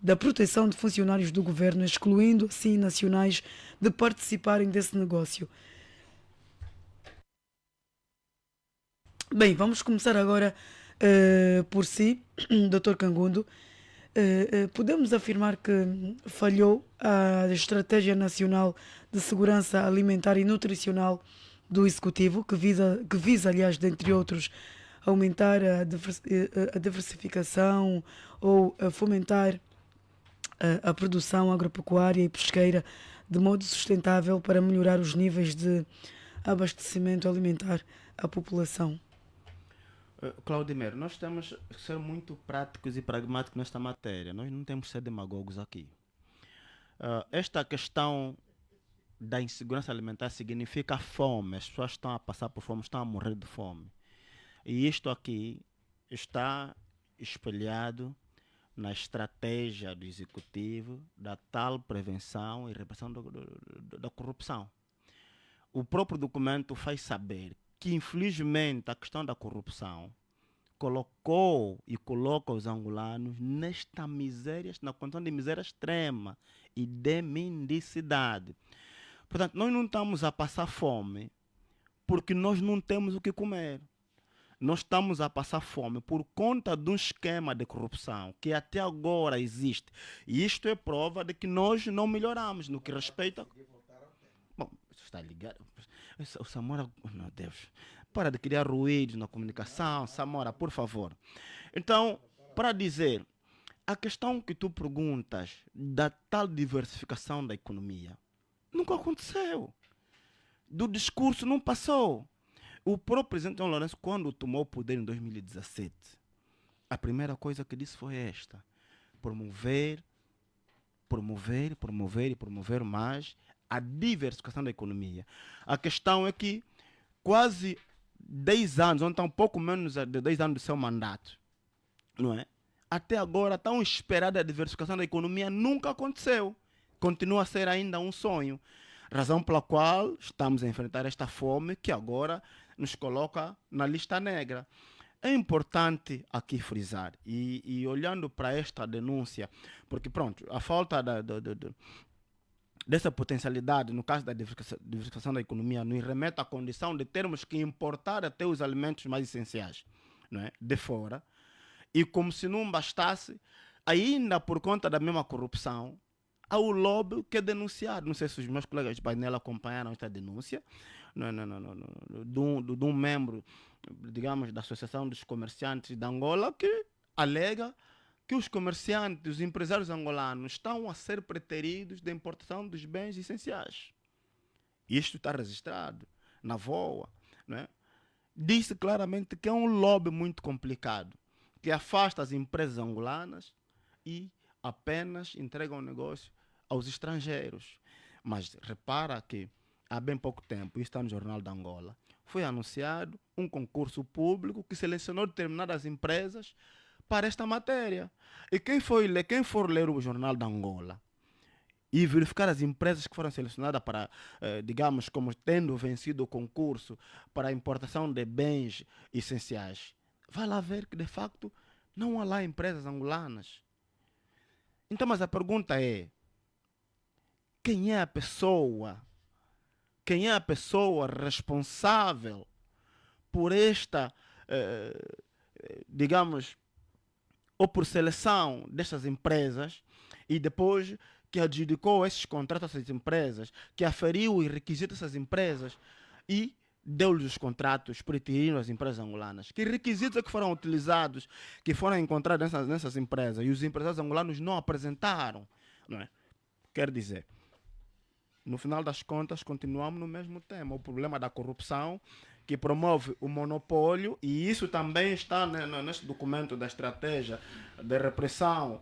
da proteção de funcionários do governo, excluindo assim nacionais de participarem desse negócio. Bem, vamos começar agora por si, Dr. Kangundo. Podemos afirmar que falhou a Estratégia Nacional de Segurança Alimentar e Nutricional do Executivo, que visa, aliás, dentre outros, aumentar a diversificação ou fomentar a produção agropecuária e pesqueira de modo sustentável para melhorar os níveis de abastecimento alimentar à população. Claudimir, nós temos que ser muito práticos e pragmáticos nesta matéria. Nós não temos que ser demagogos aqui. Esta questão da insegurança alimentar significa fome. As pessoas estão a passar por fome, estão a morrer de fome. E isto aqui está espelhado na estratégia do Executivo da tal prevenção e repressão da corrupção. O próprio documento faz saber que, infelizmente, a questão da corrupção colocou e coloca os angolanos nesta miséria, na condição de miséria extrema e de mendicidade. Portanto, nós não estamos a passar fome porque nós não temos o que comer. Nós estamos a passar fome por conta de um esquema de corrupção que até agora existe. E isto é prova de que nós não melhoramos no que respeita... Bom, está ligado? O Samora, meu Deus, para de criar ruídos na comunicação, Samora, por favor. Então, para dizer, a questão que tu perguntas da tal diversificação da economia, nunca aconteceu. Do discurso não passou. O próprio presidente João Lourenço, quando tomou o poder em 2017, a primeira coisa que disse foi esta: promover mais a diversificação da economia. A questão é que quase 10 anos, ou então pouco menos de 10 anos do seu mandato, não é? Até agora, tão esperada a diversificação da economia nunca aconteceu. Continua a ser ainda um sonho. Razão pela qual estamos a enfrentar esta fome que agora nos coloca na lista negra. É importante aqui frisar, e olhando para esta denúncia, porque pronto, a falta dessa potencialidade, no caso da diversificação da economia, nos remete à condição de termos que importar até os alimentos mais essenciais, não é? De fora. E como se não bastasse, ainda por conta da mesma corrupção, há o lobby que é denunciado. Não sei se os meus colegas de painel acompanharam esta denúncia, de um membro, digamos, da Associação dos Comerciantes de Angola, que alega que os comerciantes, os empresários angolanos estão a ser preteridos da importação dos bens essenciais. Isto está registrado na VOA, né? Disse claramente que é um lobby muito complicado, que afasta as empresas angolanas e apenas entrega o negócio aos estrangeiros. Mas repara que há bem pouco tempo, isso está no Jornal de Angola, foi anunciado um concurso público que selecionou determinadas empresas para esta matéria. E quem for ler o Jornal de Angola e verificar as empresas que foram selecionadas para, digamos, como tendo vencido o concurso para a importação de bens essenciais, vai lá ver que, de facto, não há lá empresas angolanas. Então, mas a pergunta é: quem é a pessoa responsável por esta, digamos, ou por seleção destas empresas, e depois que adjudicou esses contratos a essas empresas, que aferiu os requisitos dessas empresas e deu-lhes os contratos, preterindo as empresas angolanas? Que requisitos é que foram utilizados, que foram encontrados nessas empresas, e os empresários angolanos não apresentaram, não é? Quer dizer, no final das contas, continuamos no mesmo tema: o problema da corrupção, que promove o monopólio, e isso também está neste documento da estratégia de repressão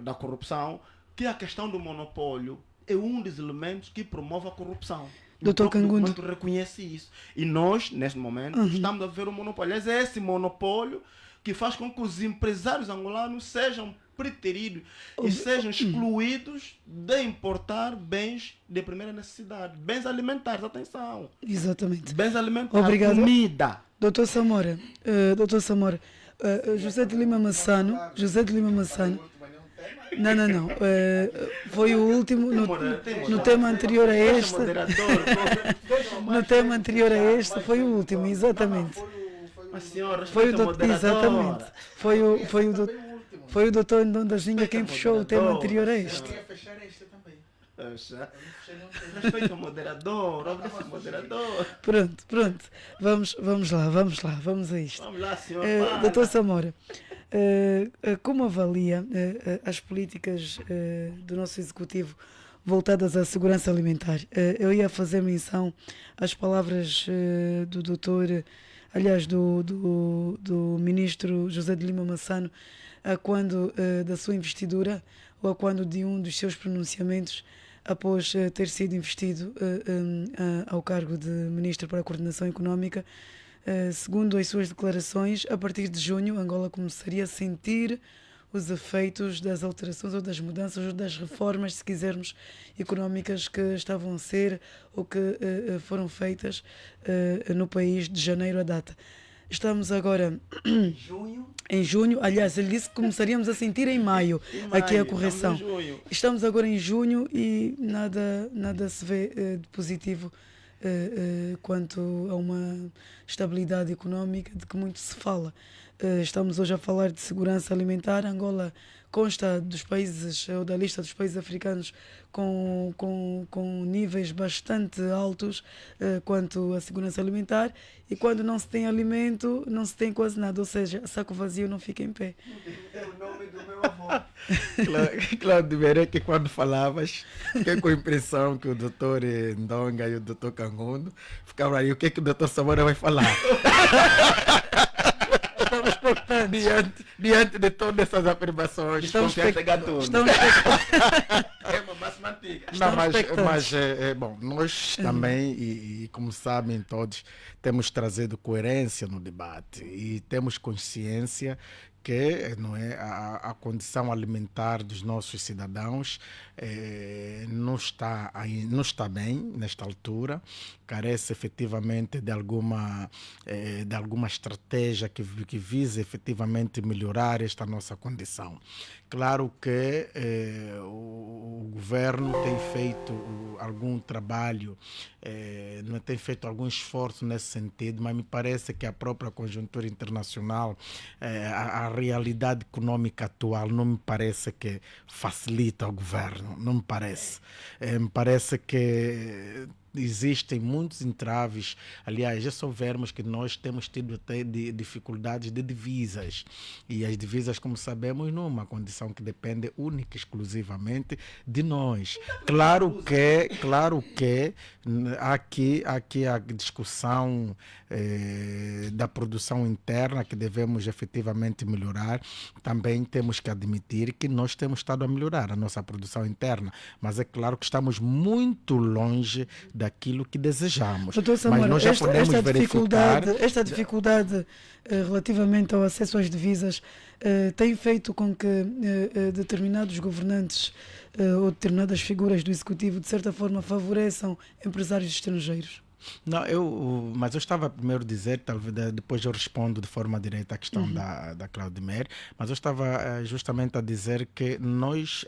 da corrupção, que a questão do monopólio é um dos elementos que promove a corrupção. Dr. Kangundo, o documento reconhece isso. E nós, neste momento, estamos a ver o monopólio. É esse monopólio que faz com que os empresários angolanos sejam preteridos e sejam excluídos de importar bens de primeira necessidade, bens alimentares, atenção. Exatamente. Bens alimentares, obrigado. Comida. Dr. Samora, José de Lima Massano. Não. Foi o último no tema anterior a este. No tema anterior a este foi o último, exatamente. Foi o doutor, exatamente. Foi o doutor Ndonda Zinga quem fechou o tema anterior a este. Respeita o moderador. Pronto. Vamos a isto. Vamos lá, senhor. Doutor Samora, como avalia as políticas do nosso executivo voltadas à segurança alimentar? Eu ia fazer menção às palavras do doutor, aliás, do ministro José de Lima Massano, a quando da sua investidura, ou a quando de um dos seus pronunciamentos após ter sido investido ao cargo de Ministro para a Coordenação Económica. Segundo as suas declarações, a partir de junho, Angola começaria a sentir os efeitos das alterações ou das mudanças ou das reformas, se quisermos, económicas que estavam a ser ou que foram feitas no país de janeiro à data. Estamos agora em junho, aliás, ele disse que começaríamos a sentir em maio. Aqui é a correção. Estamos agora em junho e nada se vê de positivo quanto a uma estabilidade económica de que muito se fala. Estamos hoje a falar de segurança alimentar. Angola consta dos países, ou da lista dos países africanos com níveis bastante altos quanto à segurança alimentar, e quando não se tem alimento, não se tem quase nada, ou seja, saco vazio não fica em pé. É o nome do meu avô. Cláudio Veré, que quando falavas, fiquei com a impressão que o doutor Ndonga e o doutor Kangondo ficavam aí, o que o doutor Samora vai falar? Estamos expectantes. Diante de todas essas afirmações, Estamos expectantes. Bom, nós também, e como sabem todos, temos trazido coerência no debate e temos consciência que não é, a condição alimentar dos nossos cidadãos não está bem nesta altura, carece efetivamente de alguma estratégia que vise efetivamente melhorar esta nossa condição. Claro que o governo tem feito algum trabalho, não tem feito algum esforço nesse sentido, mas me parece que a própria conjuntura internacional, a realidade econômica atual não me parece que facilita o governo, não me parece. Me parece que existem muitos entraves. Aliás, já soubermos que nós temos tido até dificuldades de divisas, e as divisas, como sabemos, não é uma condição que depende única e exclusivamente de nós. Claro que aqui a discussão da produção interna, que devemos efetivamente melhorar. Também temos que admitir que nós temos estado a melhorar a nossa produção interna, mas é claro que estamos muito longe daquilo que desejamos. Doutor Samora, mas nós já podemos verificar... Esta dificuldade relativamente ao acesso às divisas tem feito com que determinados governantes ou determinadas figuras do Executivo, de certa forma, favoreçam empresários estrangeiros? Não, mas eu estava primeiro a dizer, talvez depois eu respondo de forma direta à questão da Claudimer, mas eu estava justamente a dizer que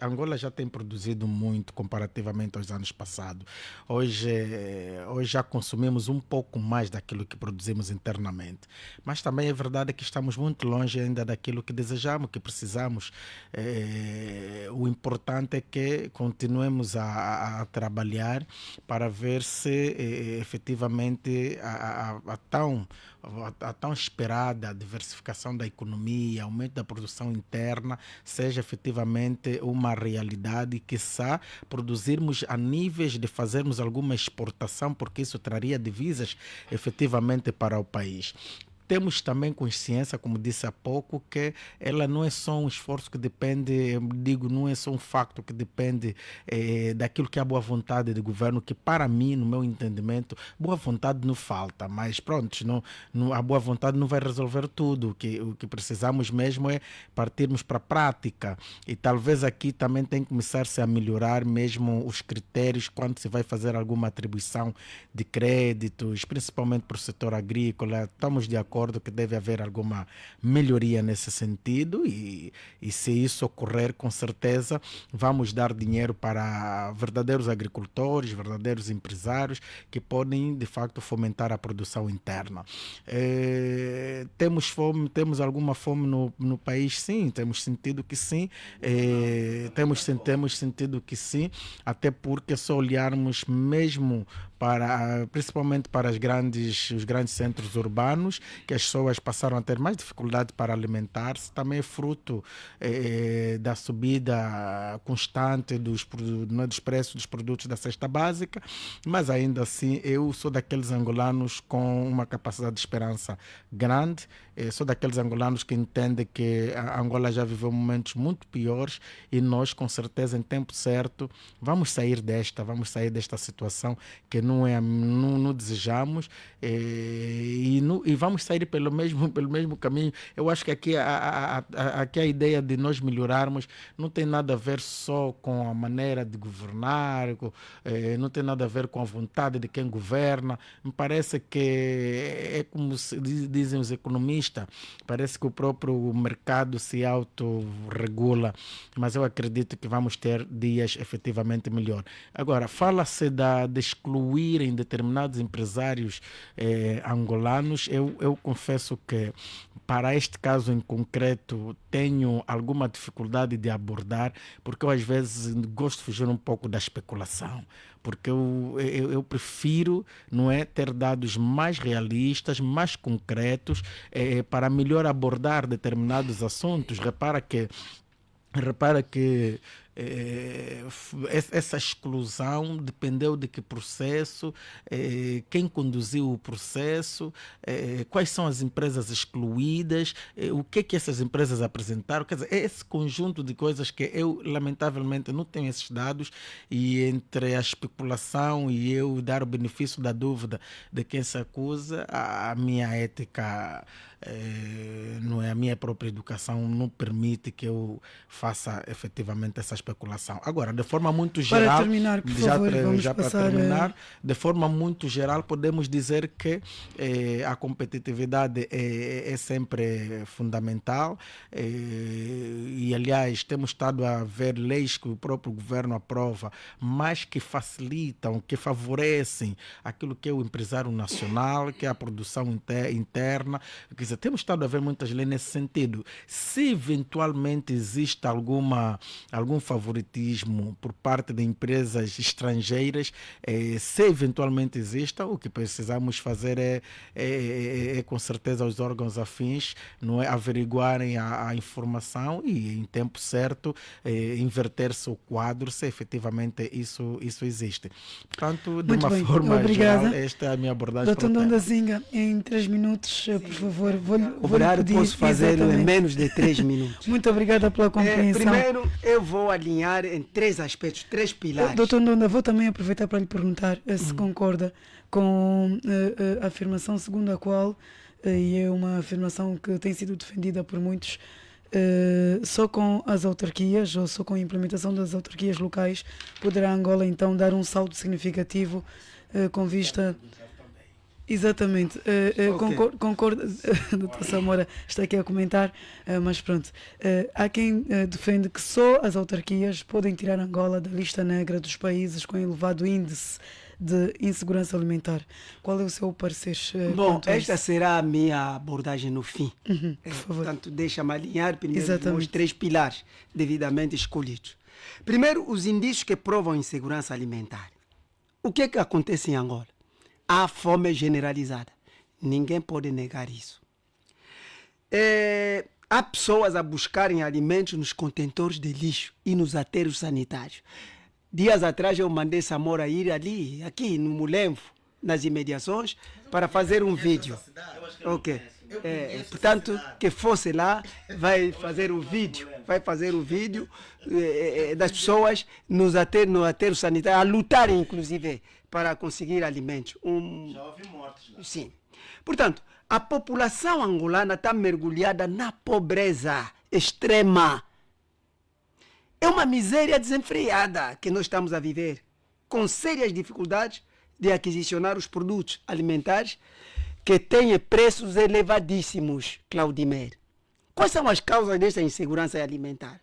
Angola já tem produzido muito comparativamente aos anos passados. Hoje já consumimos um pouco mais daquilo que produzimos internamente, mas também é verdade que estamos muito longe ainda daquilo que desejamos, que precisamos. O importante é que continuemos a trabalhar para ver se efetivamente a tão esperada diversificação da economia, aumento da produção interna, seja efetivamente uma realidade, e quiçá produzirmos a níveis de fazermos alguma exportação, porque isso traria divisas efetivamente para o país. Temos também consciência, como disse há pouco, que ela não é só um esforço que depende, não é só um facto que depende daquilo que é a boa vontade do governo, que para mim, no meu entendimento, boa vontade não falta, mas pronto, a boa vontade não vai resolver tudo. O que precisamos mesmo é partirmos para a prática, e talvez aqui também tem que começar-se a melhorar mesmo os critérios quando se vai fazer alguma atribuição de créditos, principalmente para o setor agrícola. Estamos de acordo concordo que deve haver alguma melhoria nesse sentido e se isso ocorrer, com certeza vamos dar dinheiro para verdadeiros agricultores, verdadeiros empresários que podem de facto fomentar a produção interna. Temos fome, temos alguma fome no país? Sim, temos sentido que sim, temos sentido que sim, até porque se olharmos mesmo principalmente para os grandes centros urbanos, que as pessoas passaram a ter mais dificuldade para alimentar-se, também é fruto da subida constante dos preços dos produtos da cesta básica, mas ainda assim eu sou daqueles angolanos com uma capacidade de esperança grande, sou daqueles angolanos que entendem que a Angola já viveu momentos muito piores e nós, com certeza, em tempo certo, vamos sair desta situação que não desejamos e vamos sair pelo mesmo caminho. Eu acho que aqui a ideia de nós melhorarmos não tem nada a ver só com a maneira de governar, não tem nada a ver com a vontade de quem governa. Me parece que é como dizem os economistas, parece que o próprio mercado se autorregula, mas eu acredito que vamos ter dias efetivamente melhor. Agora, fala-se de excluírem determinados empresários angolanos. Eu confesso que para este caso em concreto tenho alguma dificuldade de abordar, porque eu às vezes gosto de fugir um pouco da especulação, porque eu prefiro, não é, ter dados mais realistas, mais concretos, para melhor abordar determinados assuntos. Repara que essa exclusão dependeu de que processo, quem conduziu o processo, quais são as empresas excluídas, o que essas empresas apresentaram. Quer dizer, é esse conjunto de coisas que eu, lamentavelmente, não tenho esses dados, e entre a especulação e eu dar o benefício da dúvida de quem se acusa, a minha ética, não é, a minha própria educação não permite que eu faça efetivamente essa especulação. Agora, de forma muito geral, para terminar, por favor, vamos passar, de forma muito geral, podemos dizer que a competitividade é sempre fundamental, e aliás temos estado a ver leis que o próprio governo aprova, mas que facilitam, que favorecem aquilo que é o empresário nacional, que é a produção interna. Quer dizer, temos estado a ver muitas leis nesse sentido. Se eventualmente existe algum favoritismo por parte de empresas estrangeiras, se eventualmente exista, o que precisamos fazer é com certeza os órgãos afins, não é, averiguarem a informação e em tempo certo inverter-se o quadro se efetivamente isso existe. Portanto, de uma forma geral, esta é a minha abordagem. Dr. Ndonda Zinga, em 3 minutos, por favor, vou-lhe pedir, posso fazer em menos de 3 minutos. Muito obrigada pela compreensão. Primeiro, eu vou alinhar em 3 aspectos, 3 pilares. Dr. Ndonda, vou também aproveitar para lhe perguntar se concorda com a afirmação segundo a qual, e é uma afirmação que tem sido defendida por muitos, só com as autarquias ou só com a implementação das autarquias locais poderá Angola então dar um salto significativo com vista... Exatamente, okay. Concordo, Dr. Samora está aqui a comentar, mas pronto, há quem defende que só as autarquias podem tirar Angola da lista negra dos países com elevado índice de insegurança alimentar. Qual é o seu parecer? Bom, esta será a minha abordagem no fim. Por favor. Portanto, deixa-me alinhar primeiro os 3 pilares devidamente escolhidos. Primeiro, os indícios que provam insegurança alimentar. O que é que acontece em Angola? Há fome generalizada. Ninguém pode negar isso. Há pessoas a buscarem alimentos nos contentores de lixo e nos aterros sanitários. Dias atrás eu mandei Samora ir aqui no Mulemvo, nas imediações, para fazer um vídeo. Ok. Portanto, que fosse lá, vai fazer o vídeo das pessoas no aterro sanitário, a lutarem inclusive para conseguir alimentos. Já houve mortes lá. Sim. Portanto, a população angolana está mergulhada na pobreza extrema. É uma miséria desenfreada que nós estamos a viver, com sérias dificuldades de aquisicionar os produtos alimentares que tem preços elevadíssimos, Claudimer. Quais são as causas desta insegurança alimentar?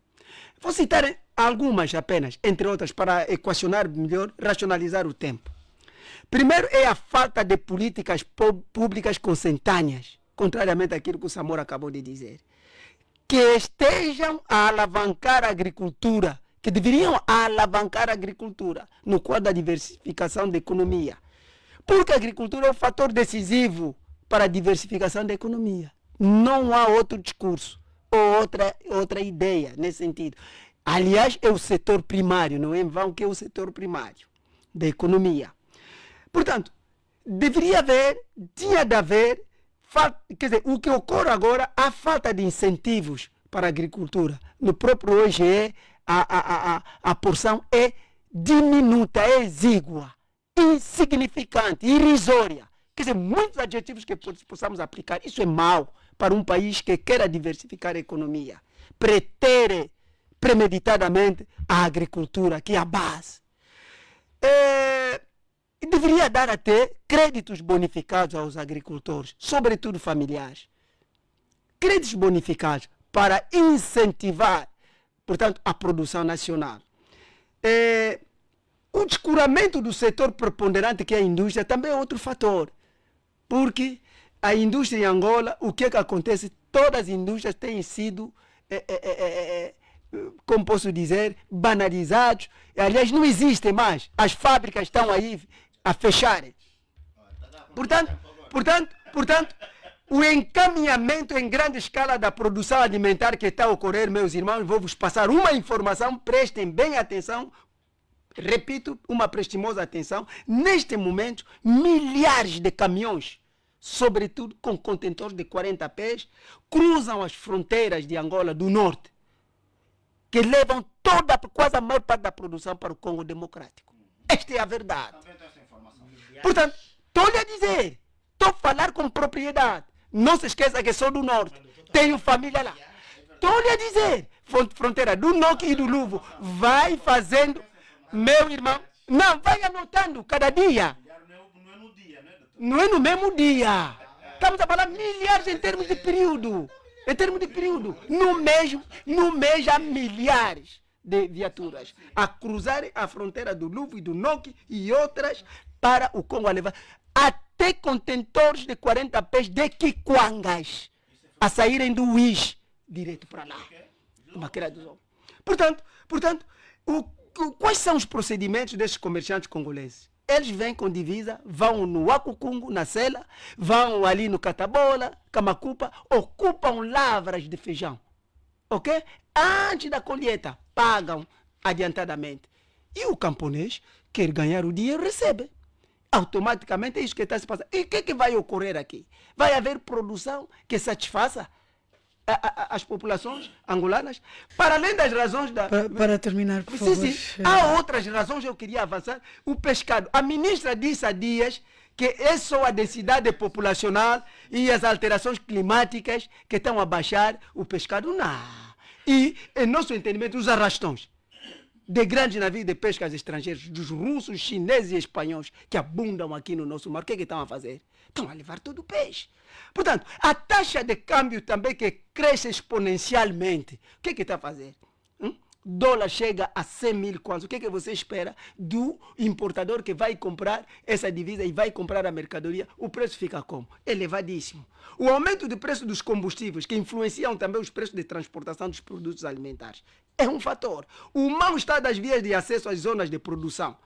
Vou citar algumas apenas, entre outras, para equacionar melhor, racionalizar o tempo. Primeiro é a falta de políticas públicas consentâneas, contrariamente àquilo que o Samora acabou de dizer, que estejam a alavancar a agricultura, que deveriam alavancar a agricultura no quadro da diversificação da economia. Porque a agricultura é um fator decisivo para a diversificação da economia. Não há outro discurso ou outra ideia nesse sentido. Aliás, é o setor primário, não é em vão que é o setor primário da economia. Portanto, tinha de haver, quer dizer, o que ocorre agora, a falta de incentivos para a agricultura. No próprio OIE, a porção é diminuta, é exígua, insignificante, irrisória. Quer dizer, muitos adjetivos que possamos aplicar. Isso é mau para um país que queira diversificar a economia. Pretere premeditadamente a agricultura, que é a base. Deveria dar até créditos bonificados aos agricultores, sobretudo familiares. Créditos bonificados para incentivar, portanto, a produção nacional. O descuramento do setor preponderante que é a indústria também é outro fator. Porque a indústria em Angola, o que é que acontece? Todas as indústrias têm sido, como posso dizer, banalizados. Aliás, não existem mais. As fábricas estão aí a fecharem. Portanto, o encaminhamento em grande escala da produção alimentar que está a ocorrer, meus irmãos, vou vos passar uma informação, prestem bem atenção. Repito, uma prestimosa atenção. Neste momento, milhares de caminhões, sobretudo com contentores de 40 pés, cruzam as fronteiras de Angola do Norte, que levam quase a maior parte da produção para o Congo Democrático. Esta é a verdade. Portanto, estou-lhe a dizer, estou a falar com propriedade. Não se esqueça que sou do Norte, tenho família lá. Estou-lhe a dizer, fronteira do Norte e do Luvo, vai fazendo... Meu irmão, não, vai anotando cada dia. Não é no mesmo dia. Estamos a falar milhares em termos de período. Em termos de período. No mês há milhares de viaturas a cruzarem a fronteira do Luvo e do Noque e outras para o Congo a levar. Até contentores de 40 pés de Kikwangas a saírem do Uís direto para lá. Portanto, quais são os procedimentos desses comerciantes congoleses? Eles vêm com divisa, vão no Akukungu, na Sela, vão ali no Catabola, Camacupa, ocupam lavras de feijão. Ok? Antes da colheita, pagam adiantadamente. E o camponês quer ganhar o dinheiro, recebe. Automaticamente é isso que está se passando. E o que vai ocorrer aqui? Vai haver produção que satisfaça as populações angolanas, para além das razões da... Para terminar, por favor. Sim. Há outras razões, eu queria avançar. O pescado. A ministra disse há dias que é só a densidade populacional e as alterações climáticas que estão a baixar o pescado. Não. E, em nosso entendimento, os arrastões de grandes navios de pescas estrangeiros, dos russos, chineses e espanhóis, que abundam aqui no nosso mar, o que estão a fazer? Estão a levar todo o peixe. Portanto, a taxa de câmbio também que cresce exponencialmente. O que está a fazer? Dólar chega a 100 mil kwanzas. O que você espera do importador que vai comprar essa divisa e vai comprar a mercadoria? O preço fica como? Elevadíssimo. O aumento do preço dos combustíveis, que influenciam também os preços de transportação dos produtos alimentares, é um fator. O mau estado das vias de acesso às zonas de produção,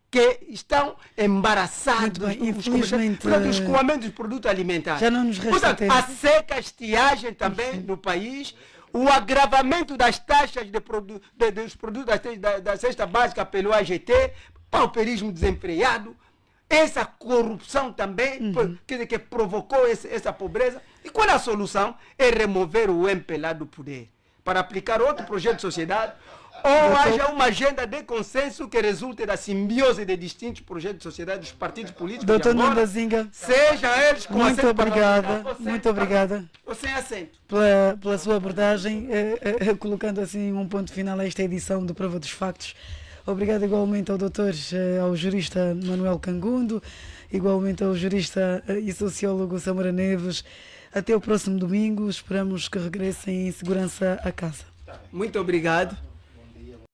que estão embaraçados, infelizmente, o escoamento dos produtos alimentares. Já não nos resta tempo. A seca, a estiagem também no país, o agravamento das taxas dos produtos da cesta básica pelo AGT, pauperismo desempregado, essa corrupção também, quer dizer, que provocou essa pobreza. E qual é a solução? É remover o MPLA do poder, para aplicar outro projeto de sociedade, ou haja uma agenda de consenso que resulte da simbiose de distintos projetos de sociedade dos partidos políticos. Doutor Nanda Zinga, seja eles com muito obrigada, muito obrigada sem assento. Pela sua abordagem, colocando assim um ponto final a esta edição do Prova dos Factos. Obrigado igualmente ao doutor, ao jurista Manuel Cangundo, igualmente ao jurista e sociólogo Samora Neves. Até o próximo domingo, esperamos que regressem em segurança a casa. Muito obrigado.